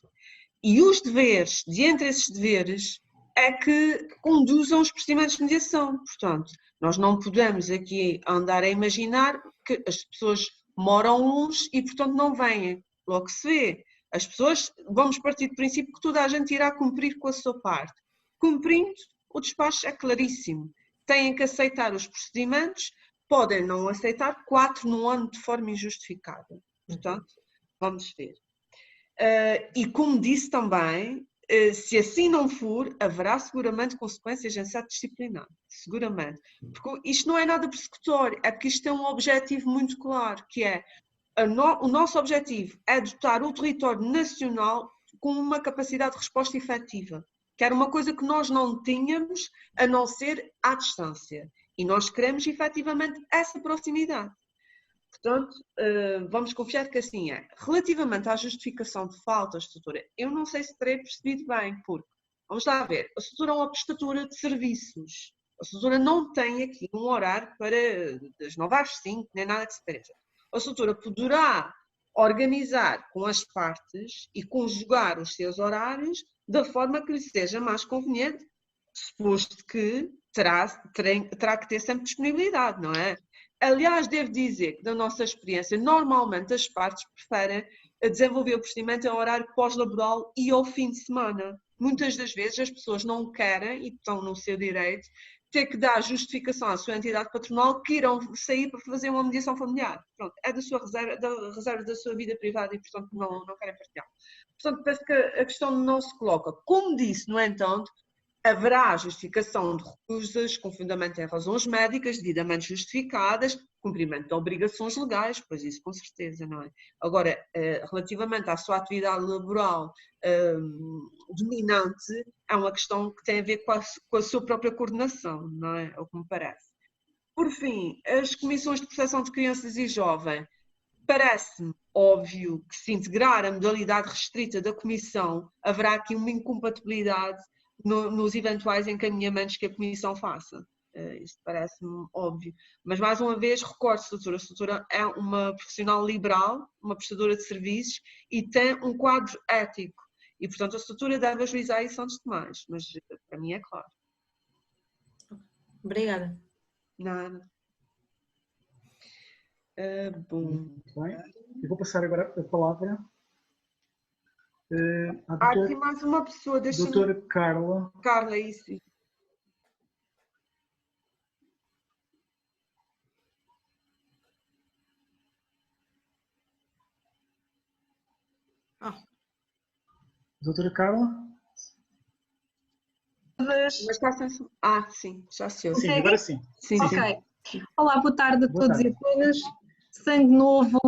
E os deveres, de entre esses deveres, é que conduzam os procedimentos de mediação. Portanto, nós não podemos aqui andar a imaginar que as pessoas moram longe e, portanto, não vêm. Logo se vê. As pessoas, vamos partir do princípio que toda a gente irá cumprir com a sua parte. Cumprindo, o despacho é claríssimo. Têm que aceitar os procedimentos, podem não aceitar 4 no ano de forma injustificada. Portanto, vamos ver. E como disse também, se assim não for, haverá seguramente consequências em sede disciplinar. Seguramente. Porque isto não é nada persecutório, é porque isto tem um objetivo muito claro, que é o nosso objetivo é dotar o território nacional com uma capacidade de resposta efetiva, que era uma coisa que nós não tínhamos a não ser à distância. E nós queremos efetivamente essa proximidade. Portanto, vamos confiar que assim é. Relativamente à justificação de faltas, doutora, eu não sei se terei percebido bem, porque, vamos lá ver, a doutora é uma prestadora de serviços. A doutora não tem aqui um horário para das 9 às 5, nem nada que se pareça. A doutora poderá organizar com as partes e conjugar os seus horários da forma que lhe seja mais conveniente, suposto que terá que ter sempre disponibilidade, não é? Aliás, devo dizer que, da nossa experiência, normalmente as partes preferem desenvolver o procedimento em horário pós-laboral e ao fim de semana. Muitas das vezes as pessoas não querem, e estão no seu direito, ter que dar justificação à sua entidade patronal que irão sair para fazer uma mediação familiar. Pronto, é da sua reserva da sua vida privada e, portanto, não querem partilhar. Portanto, parece que a questão não se coloca. Como disse, no entanto, haverá justificação de recusas com fundamento em razões médicas devidamente justificadas, cumprimento de obrigações legais, pois isso com certeza, não é? Agora, relativamente à sua atividade laboral dominante, é uma questão que tem a ver com a sua própria coordenação, não é? É o que me parece. Por fim, as comissões de proteção de crianças e jovens, parece-me óbvio que se integrar a modalidade restrita da comissão, haverá aqui uma incompatibilidade nos eventuais encaminhamentos que a Comissão faça. Isto parece-me óbvio. Mas, mais uma vez, recordo-se, doutora, a doutora é uma profissional liberal, uma prestadora de serviços e tem um quadro ético. E, portanto, a doutora deve ajuizar isso antes de mais. Mas, para mim, é claro. Obrigada. Nada. Bom. Muito bem. Eu vou passar agora a palavra há aqui mais uma pessoa, doutora Carla. Carla, isso. Doutora Carla? Mas está sem... sim, já se ouve. Sim, agora sim. Sim, ok. Sim. Olá, boa tarde a todos e a todas. Sangue novo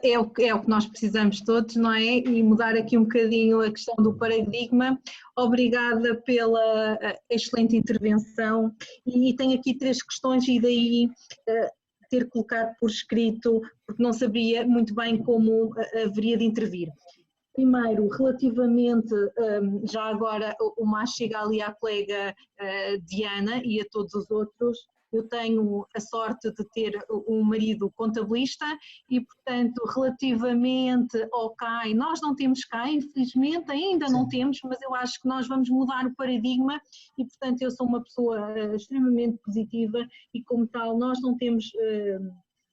é o que nós precisamos todos, não é? E mudar aqui um bocadinho a questão do paradigma. Obrigada pela excelente intervenção. E tenho aqui 3 questões e daí ter colocado por escrito, porque não sabia muito bem como haveria de intervir. Primeiro, relativamente, já agora o mais chega ali à colega Diana e a todos os outros, eu tenho a sorte de ter um marido contabilista e, portanto, relativamente ao CAI, nós não temos CAI, infelizmente, ainda não temos, mas eu acho que nós vamos mudar o paradigma e, portanto, eu sou uma pessoa extremamente positiva e, como tal, nós não temos,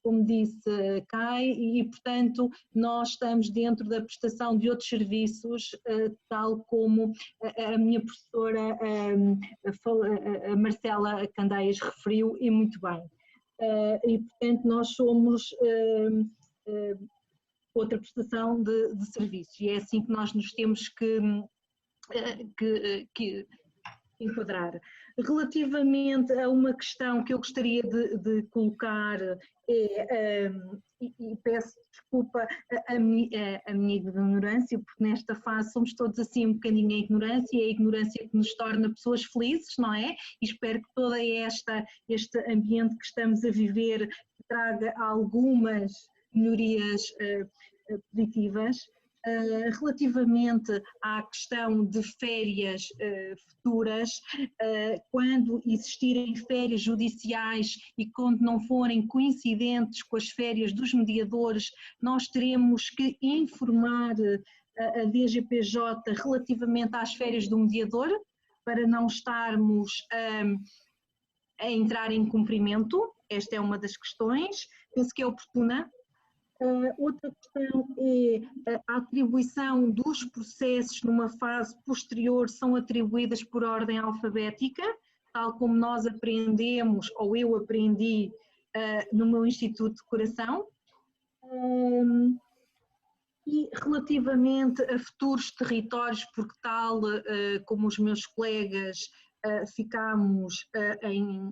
como disse, CAI e, portanto, nós estamos dentro da prestação de outros serviços, tal como a minha professora, a Marcela Candeias, referiu, e muito bem. E, portanto, nós somos outra prestação de serviços e é assim que nós nos temos que enquadrar. Relativamente a uma questão que eu gostaria de colocar e peço desculpa a minha ignorância, porque nesta fase somos todos assim um bocadinho a ignorância, e é a ignorância que nos torna pessoas felizes, não é? E espero que todo este ambiente que estamos a viver traga algumas melhorias positivas. Relativamente à questão de férias futuras, quando existirem férias judiciais e quando não forem coincidentes com as férias dos mediadores, nós teremos que informar a DGPJ relativamente às férias do mediador, para não estarmos a entrar em cumprimento. Esta é uma das questões, penso que é oportuna. Outra questão é a atribuição dos processos numa fase posterior são atribuídas por ordem alfabética, tal como nós aprendemos, ou eu aprendi no meu Instituto de Coração. E relativamente a futuros territórios, porque tal como os meus colegas ficamos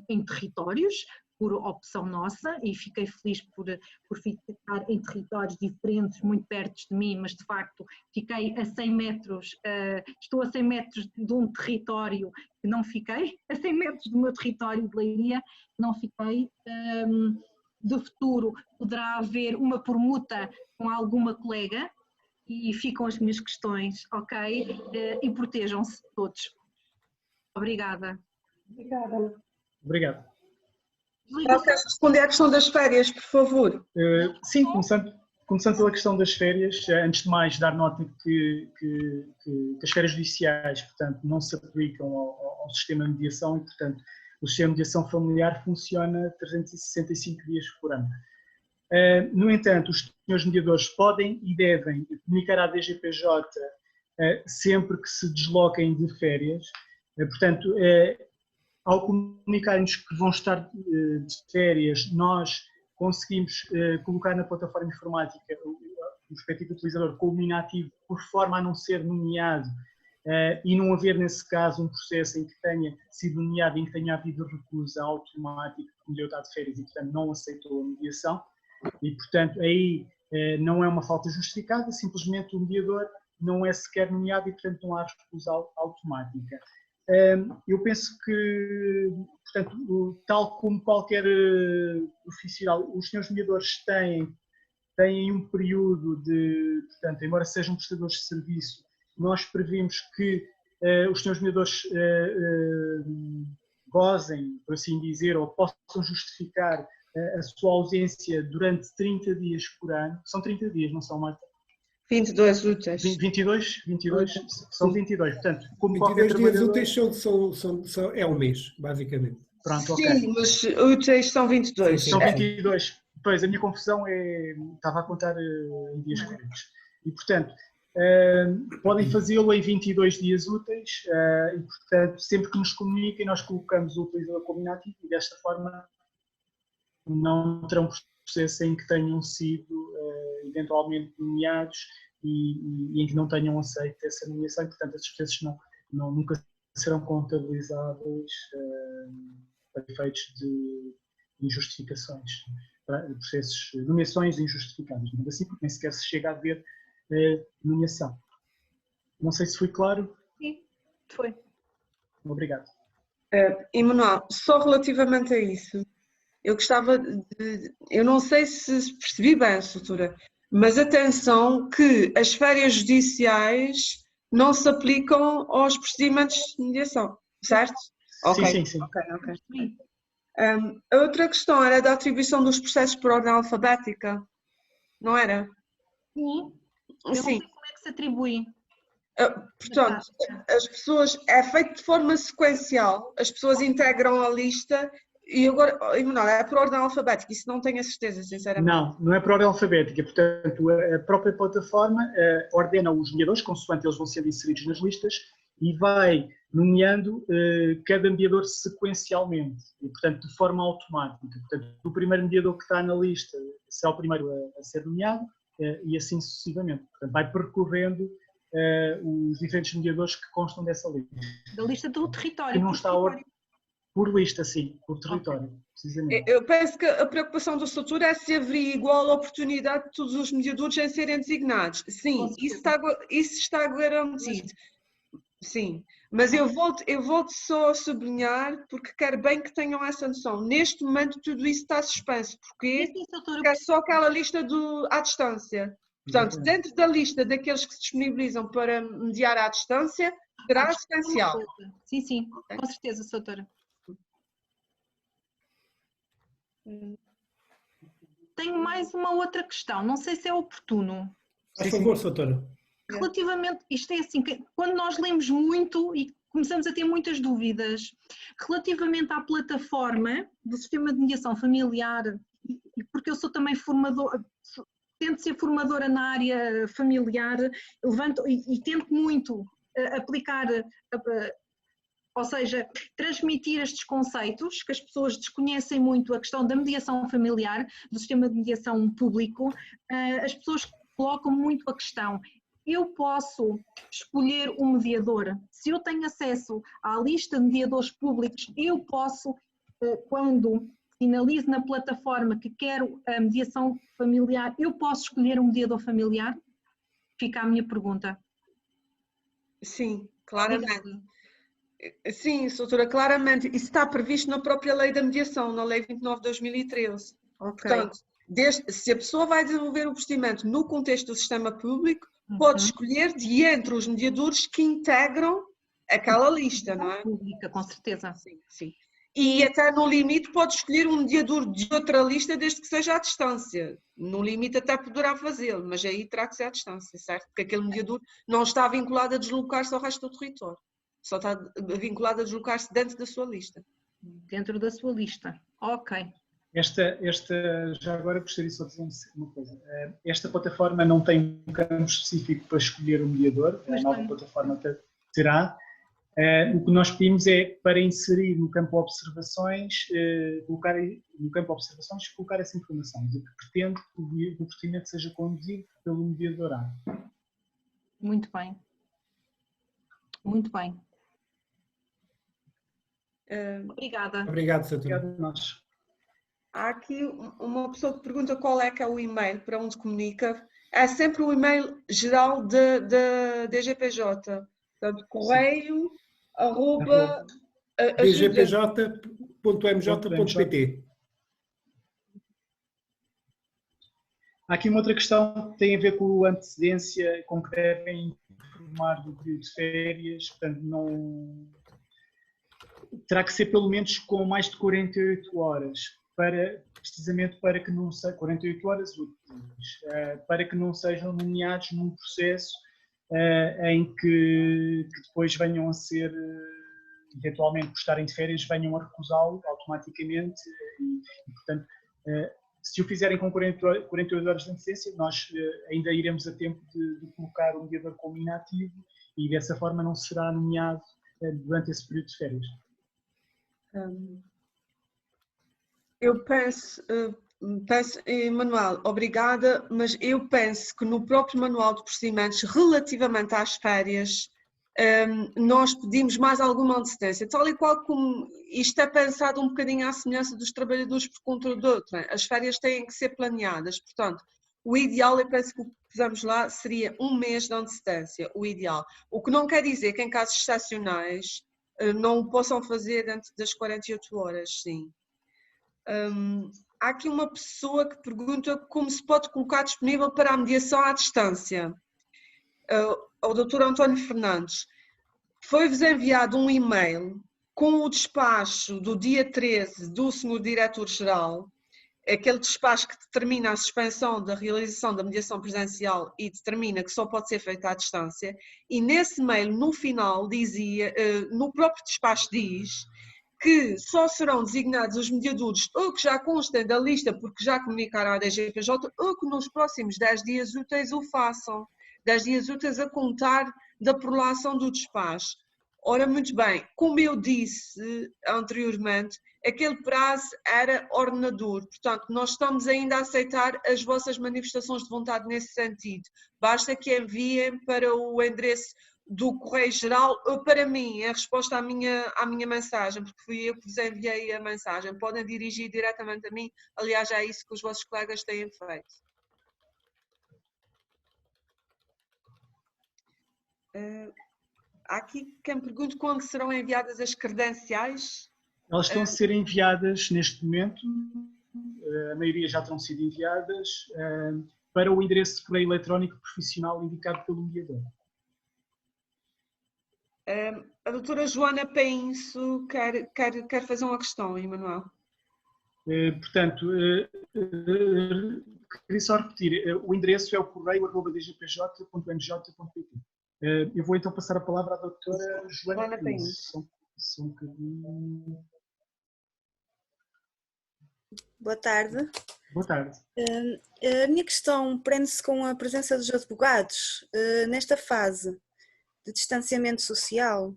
em territórios, por opção nossa, e fiquei feliz por ficar em territórios diferentes, muito perto de mim, mas de facto fiquei a 100 metros, estou a 100 metros de um território que não fiquei, a 100 metros do meu território de Leiria, não fiquei. De futuro poderá haver uma permuta com alguma colega, e ficam as minhas questões, ok? E protejam-se todos. Obrigada. Obrigada. Obrigado. Queres responder à questão das férias, por favor? Sim, começando pela questão das férias, antes de mais dar nota que as férias judiciais, portanto, não se aplicam ao sistema de mediação e, portanto, o sistema de mediação familiar funciona 365 dias por ano. No entanto, os senhores mediadores podem e devem comunicar à DGPJ sempre que se desloquem de férias, portanto, ao comunicarem-nos que vão estar de férias, nós conseguimos colocar na plataforma informática o respectivo utilizador como inativo, por forma a não ser nomeado e não haver, nesse caso, um processo em que tenha sido nomeado e em que tenha havido recusa automática, como deu estar de férias e, portanto, não aceitou a mediação. E, portanto, aí não é uma falta justificada, simplesmente o mediador não é sequer nomeado e, portanto, não há recusa automática. Eu penso que, portanto, tal como qualquer profissional, os senhores mediadores têm um período de, portanto, embora sejam prestadores de serviço, nós previmos que os senhores mediadores gozem, por assim dizer, ou possam justificar a sua ausência durante 30 dias por ano. São 30 dias, não são, Marta? 22 úteis. 22? São 22, portanto, como 22 dias úteis é um mês, basicamente. Pronto, sim, ok. mas úteis são 22. São 22. Pois, a minha confusão estava a contar em dias corridos. E, portanto, podem fazê-lo em 22 dias úteis e, portanto, sempre que nos comuniquem, nós colocamos o utilizador como inativo e, desta forma, não terão processo em que tenham sido eventualmente nomeados e em que não tenham aceito essa nomeação, e, portanto, esses processos nunca serão contabilizados para efeitos de injustificações, processos, nomeações injustificadas, não é assim, porque nem sequer se chega a ver nomeação. Não sei se fui claro. Sim, foi. Obrigado. E Manuel, só relativamente a isso, eu gostava de... Eu não sei se percebi bem a estrutura, mas atenção que as férias judiciais não se aplicam aos procedimentos de mediação, certo? Sim. Okay. A outra questão era da atribuição dos processos por ordem alfabética, não era? Sim. Eu não sei como é que se atribui. Portanto, as pessoas, é feito de forma sequencial, as pessoas integram a lista e agora, Emanuel, é por ordem alfabética, isso não tenho a certeza, sinceramente. Não é por ordem alfabética, portanto, a própria plataforma ordena os mediadores, consoante eles vão sendo inseridos nas listas, e vai nomeando cada mediador sequencialmente, e, portanto, de forma automática. Portanto, o primeiro mediador que está na lista será o primeiro a ser nomeado, e assim sucessivamente. Portanto, vai percorrendo os diferentes mediadores que constam dessa lista. Da lista do território. Que não está a ordem. Por lista, sim, por território, precisamente. Eu penso que a preocupação do Sr. é se haveria igual oportunidade de todos os mediadores em serem designados. Sim, isso está garantido. Sim, mas eu vou só sublinhar, porque quero bem que tenham essa noção. Neste momento tudo isso está suspenso. Porquê? Porque é só aquela lista à distância. Portanto, dentro da lista daqueles que se disponibilizam para mediar à distância, será essencial. Sim, sim, com certeza, doutora. Tenho mais uma outra questão, não sei se é oportuno. Por favor, doutora. Relativamente, isto é assim, quando nós lemos muito e começamos a ter muitas dúvidas, relativamente à plataforma do sistema de mediação familiar, e porque eu sou também formadora, tento ser formadora na área familiar, levanto e tento muito aplicar, ou seja, transmitir estes conceitos, que as pessoas desconhecem muito a questão da mediação familiar, do sistema de mediação público, as pessoas colocam muito a questão: eu posso escolher um mediador? Se eu tenho acesso à lista de mediadores públicos, eu posso, quando finalizo na plataforma que quero a mediação familiar, eu posso escolher um mediador familiar? Fica a minha pergunta. Sim, claramente. Sim, doutora, claramente. Isso está previsto na própria lei da mediação, na lei 29 de 2013. Okay. Portanto, se a pessoa vai desenvolver o procedimento no contexto do sistema público, pode escolher de entre os mediadores que integram aquela lista, não é? Pública, com certeza. Sim, sim. E até no limite pode escolher um mediador de outra lista, desde que seja à distância. No limite até poderá fazê-lo, mas aí terá que ser à distância, certo? Porque aquele mediador não está vinculado a deslocar-se ao resto do território. Só está vinculado a deslocar-se dentro da sua lista. Dentro da sua lista, ok. Já agora gostaria só de dizer uma coisa. Esta plataforma não tem um campo específico para escolher o mediador, a nova plataforma terá. O que nós pedimos é para inserir no campo observações, colocar essa informação, de que pretende que o procedimento seja conduzido pelo mediador A. Muito bem. Muito bem. Obrigada. Obrigado, doutora. Obrigado a nós. Há aqui uma pessoa que pergunta qual é que é o e-mail para onde comunica. É sempre o e-mail geral da DGPJ. Portanto, correio, dgpj.mj.pt. Há aqui uma outra questão que tem a ver com a antecedência com que devem informar do período de férias, portanto terá que ser pelo menos com mais de 48 horas, precisamente para que não sejam 48 horas úteis, para que não sejam nomeados num processo em que depois venham a ser, eventualmente por estarem de férias, venham a recusá-lo automaticamente e portanto, se o fizerem com 48 horas de antecedência, nós ainda iremos a tempo de colocar o mediador como inativo e dessa forma não será nomeado durante esse período de férias. Eu penso, Manuel, obrigada, mas eu penso que no próprio manual de procedimentos, relativamente às férias, nós pedimos mais alguma antecedência, tal e qual como isto é pensado um bocadinho à semelhança dos trabalhadores por conta de outro. As férias têm que ser planeadas, portanto, o ideal, eu penso que o que pusemos lá seria 1 mês de antecedência, o ideal. O que não quer dizer que em casos excepcionais não o possam fazer dentro das 48 horas, sim. Há aqui uma pessoa que pergunta como se pode colocar disponível para a mediação à distância. Ao Dr. António Fernandes, foi-vos enviado um e-mail com o despacho do dia 13 do Sr. Diretor-Geral, aquele despacho que determina a suspensão da realização da mediação presencial e determina que só pode ser feita à distância, e nesse e-mail, no final, dizia, no próprio despacho diz que só serão designados os mediadores ou que já constem da lista porque já comunicaram à DGPJ ou que nos próximos 10 dias úteis o façam. 10 dias úteis a contar da prolação do despacho. Ora, muito bem, como eu disse anteriormente, aquele prazo era ordenador, portanto, nós estamos ainda a aceitar as vossas manifestações de vontade nesse sentido. Basta que enviem para o endereço do Correio Geral, para mim, em resposta à minha mensagem, porque fui eu que vos enviei a mensagem, podem dirigir diretamente a mim, aliás, é isso que os vossos colegas têm feito. Há aqui quem pergunte quando serão enviadas as credenciais. Elas estão a ser enviadas neste momento, a maioria já terão sido enviadas, para o endereço de correio eletrónico profissional indicado pelo mediador. A doutora Joana Painço quer fazer uma questão, Emanuel. Portanto, queria só repetir, o endereço é o correio@dgpj.mj.pt. Eu vou então passar a palavra à doutora Joana Painço. Só um bocadinho. Boa tarde. Boa tarde. A minha questão prende-se com a presença dos advogados nesta fase de distanciamento social.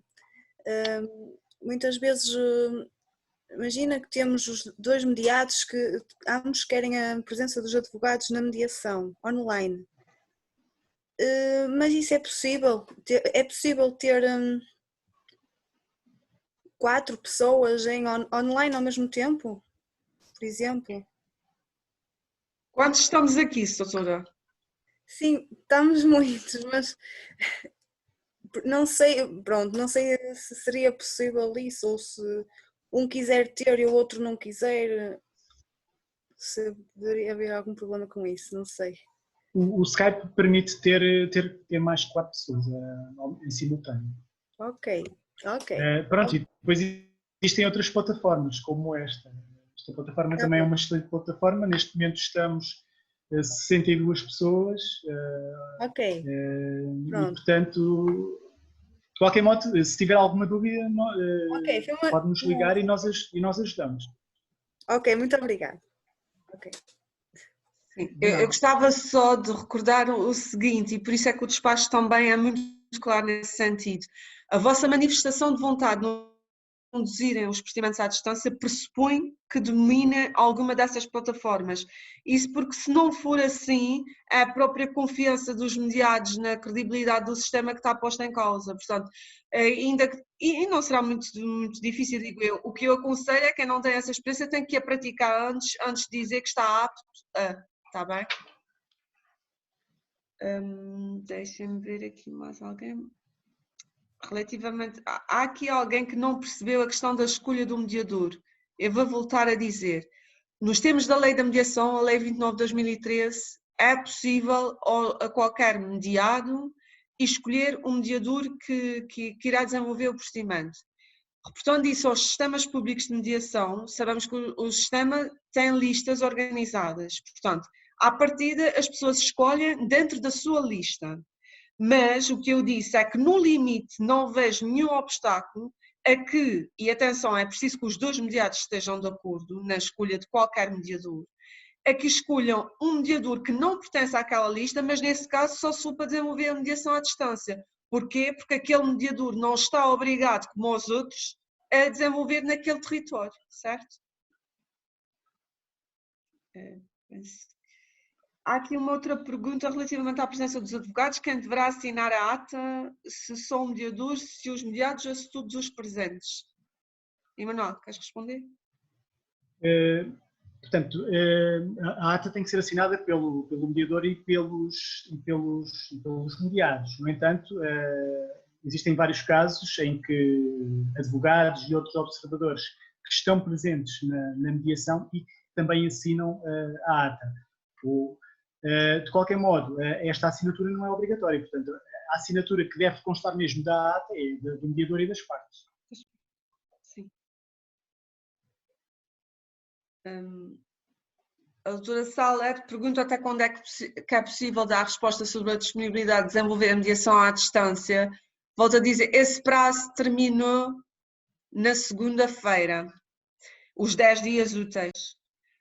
Muitas vezes, imagina que temos os dois mediados que ambos querem a presença dos advogados na mediação online. Mas isso é possível? É possível ter 4 pessoas online ao mesmo tempo, por exemplo? Quantos estamos aqui, doutora? Sim, estamos muitos, mas não sei, pronto, não sei se seria possível isso, ou se um quiser ter e o outro não quiser, se poderia haver algum problema com isso, não sei. O Skype permite ter mais de 4 pessoas em simultâneo. Ok. Pronto, e depois existem outras plataformas como esta. Esta plataforma também é uma excelente plataforma. Neste momento estamos 62 pessoas. Ok. E, portanto, de qualquer modo, se tiver alguma dúvida, pode-nos ligar e nós ajudamos. Ok, muito obrigada. Okay. Eu gostava só de recordar o seguinte, e por isso é que o despacho também é muito claro nesse sentido. A vossa manifestação de vontade de não conduzirem os procedimentos à distância pressupõe que dominem alguma dessas plataformas. Isso porque, se não for assim, é a própria confiança dos mediados na credibilidade do sistema que está posta em causa. Portanto, e não será muito difícil, digo eu. O que eu aconselho é que quem não tem essa experiência tem que a praticar antes de dizer que está apto a. Está bem? Deixem-me ver aqui mais alguém. Relativamente, há aqui alguém que não percebeu a questão da escolha do mediador. Eu vou voltar a dizer, nos termos da lei da mediação, a lei 29 de 2013, é possível a qualquer mediado escolher um mediador que irá desenvolver o procedimento. Reportando isso aos sistemas públicos de mediação, sabemos que o sistema tem listas organizadas. Portanto, à partida, as pessoas escolhem dentro da sua lista. Mas o que eu disse é que no limite não vejo nenhum obstáculo a que, e atenção, é preciso que os dois mediados estejam de acordo na escolha de qualquer mediador, a que escolham um mediador que não pertence àquela lista, mas nesse caso só se for para desenvolver a mediação à distância. Porquê? Porque aquele mediador não está obrigado, como os outros, a desenvolver naquele território, certo? Há aqui uma outra pergunta relativamente à presença dos advogados. Quem deverá assinar a ata, se são mediadores, se os mediados ou se todos os presentes? Emanuel, queres responder? Portanto, a ata tem que ser assinada pelo mediador e pelos mediados. No entanto, existem vários casos em que advogados e outros observadores que estão presentes na mediação e que também assinam a ata. De qualquer modo, esta assinatura não é obrigatória, portanto, a assinatura que deve constar mesmo da ata é do mediador e das partes. Sim. A doutora Saler pergunta até quando é que é possível dar resposta sobre a disponibilidade de desenvolver a mediação à distância. Volto a dizer, esse prazo terminou na segunda-feira, os 10 dias úteis.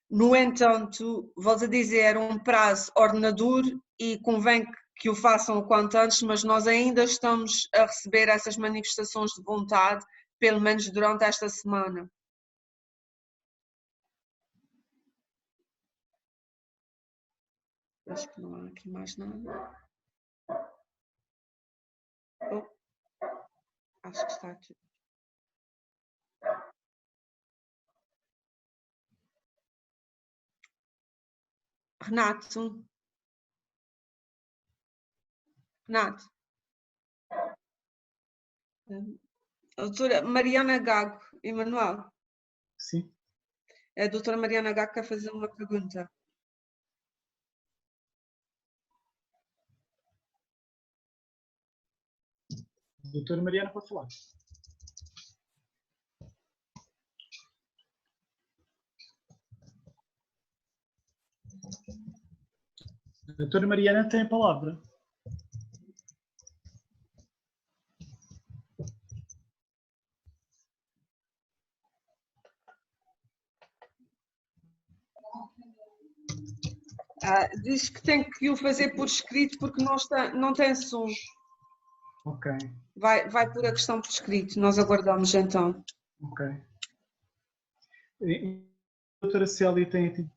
No entanto, volto a dizer, era um prazo ordenador e convém que o façam o quanto antes, mas nós ainda estamos a receber essas manifestações de vontade, pelo menos durante esta semana. Acho que não há aqui mais nada. Acho que está aqui. Renato. Renato. A doutora Mariana Gago, Emanuel. Sim. A doutora Mariana Gago quer fazer uma pergunta. Doutora Mariana, pode falar. A doutora Mariana tem a palavra. Diz que tem que o fazer por escrito porque não tem som. Ok. Vai pôr a questão por escrito, nós aguardamos então. Ok. A doutora Célia tem aqui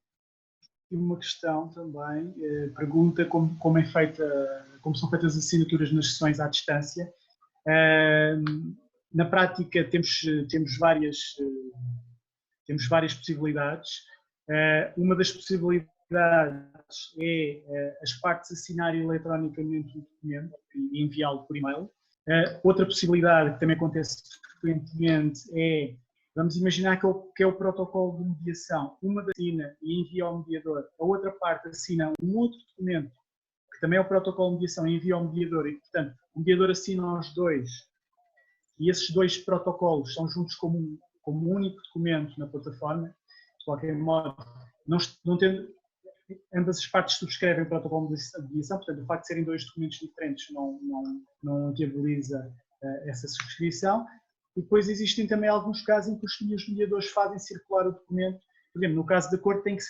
uma questão também, pergunta como são feitas as assinaturas nas sessões à distância. Na prática temos várias possibilidades. Uma das possibilidades é as partes assinarem eletronicamente o documento e enviá-lo por e-mail. Outra possibilidade que também acontece frequentemente é, vamos imaginar que é o protocolo de mediação. Uma assina e envia ao mediador, a outra parte assina um outro documento, que também é o protocolo de mediação, e envia ao mediador. E, portanto, o mediador assina os dois, e esses dois protocolos são juntos como um único documento na plataforma. De qualquer modo, não tendo, ambas as partes subscrevem o protocolo de mediação, portanto, o facto de serem dois documentos diferentes não viabiliza essa subscrição. E depois existem também alguns casos em que os mediadores fazem circular o documento. Por exemplo, no caso da corte tem que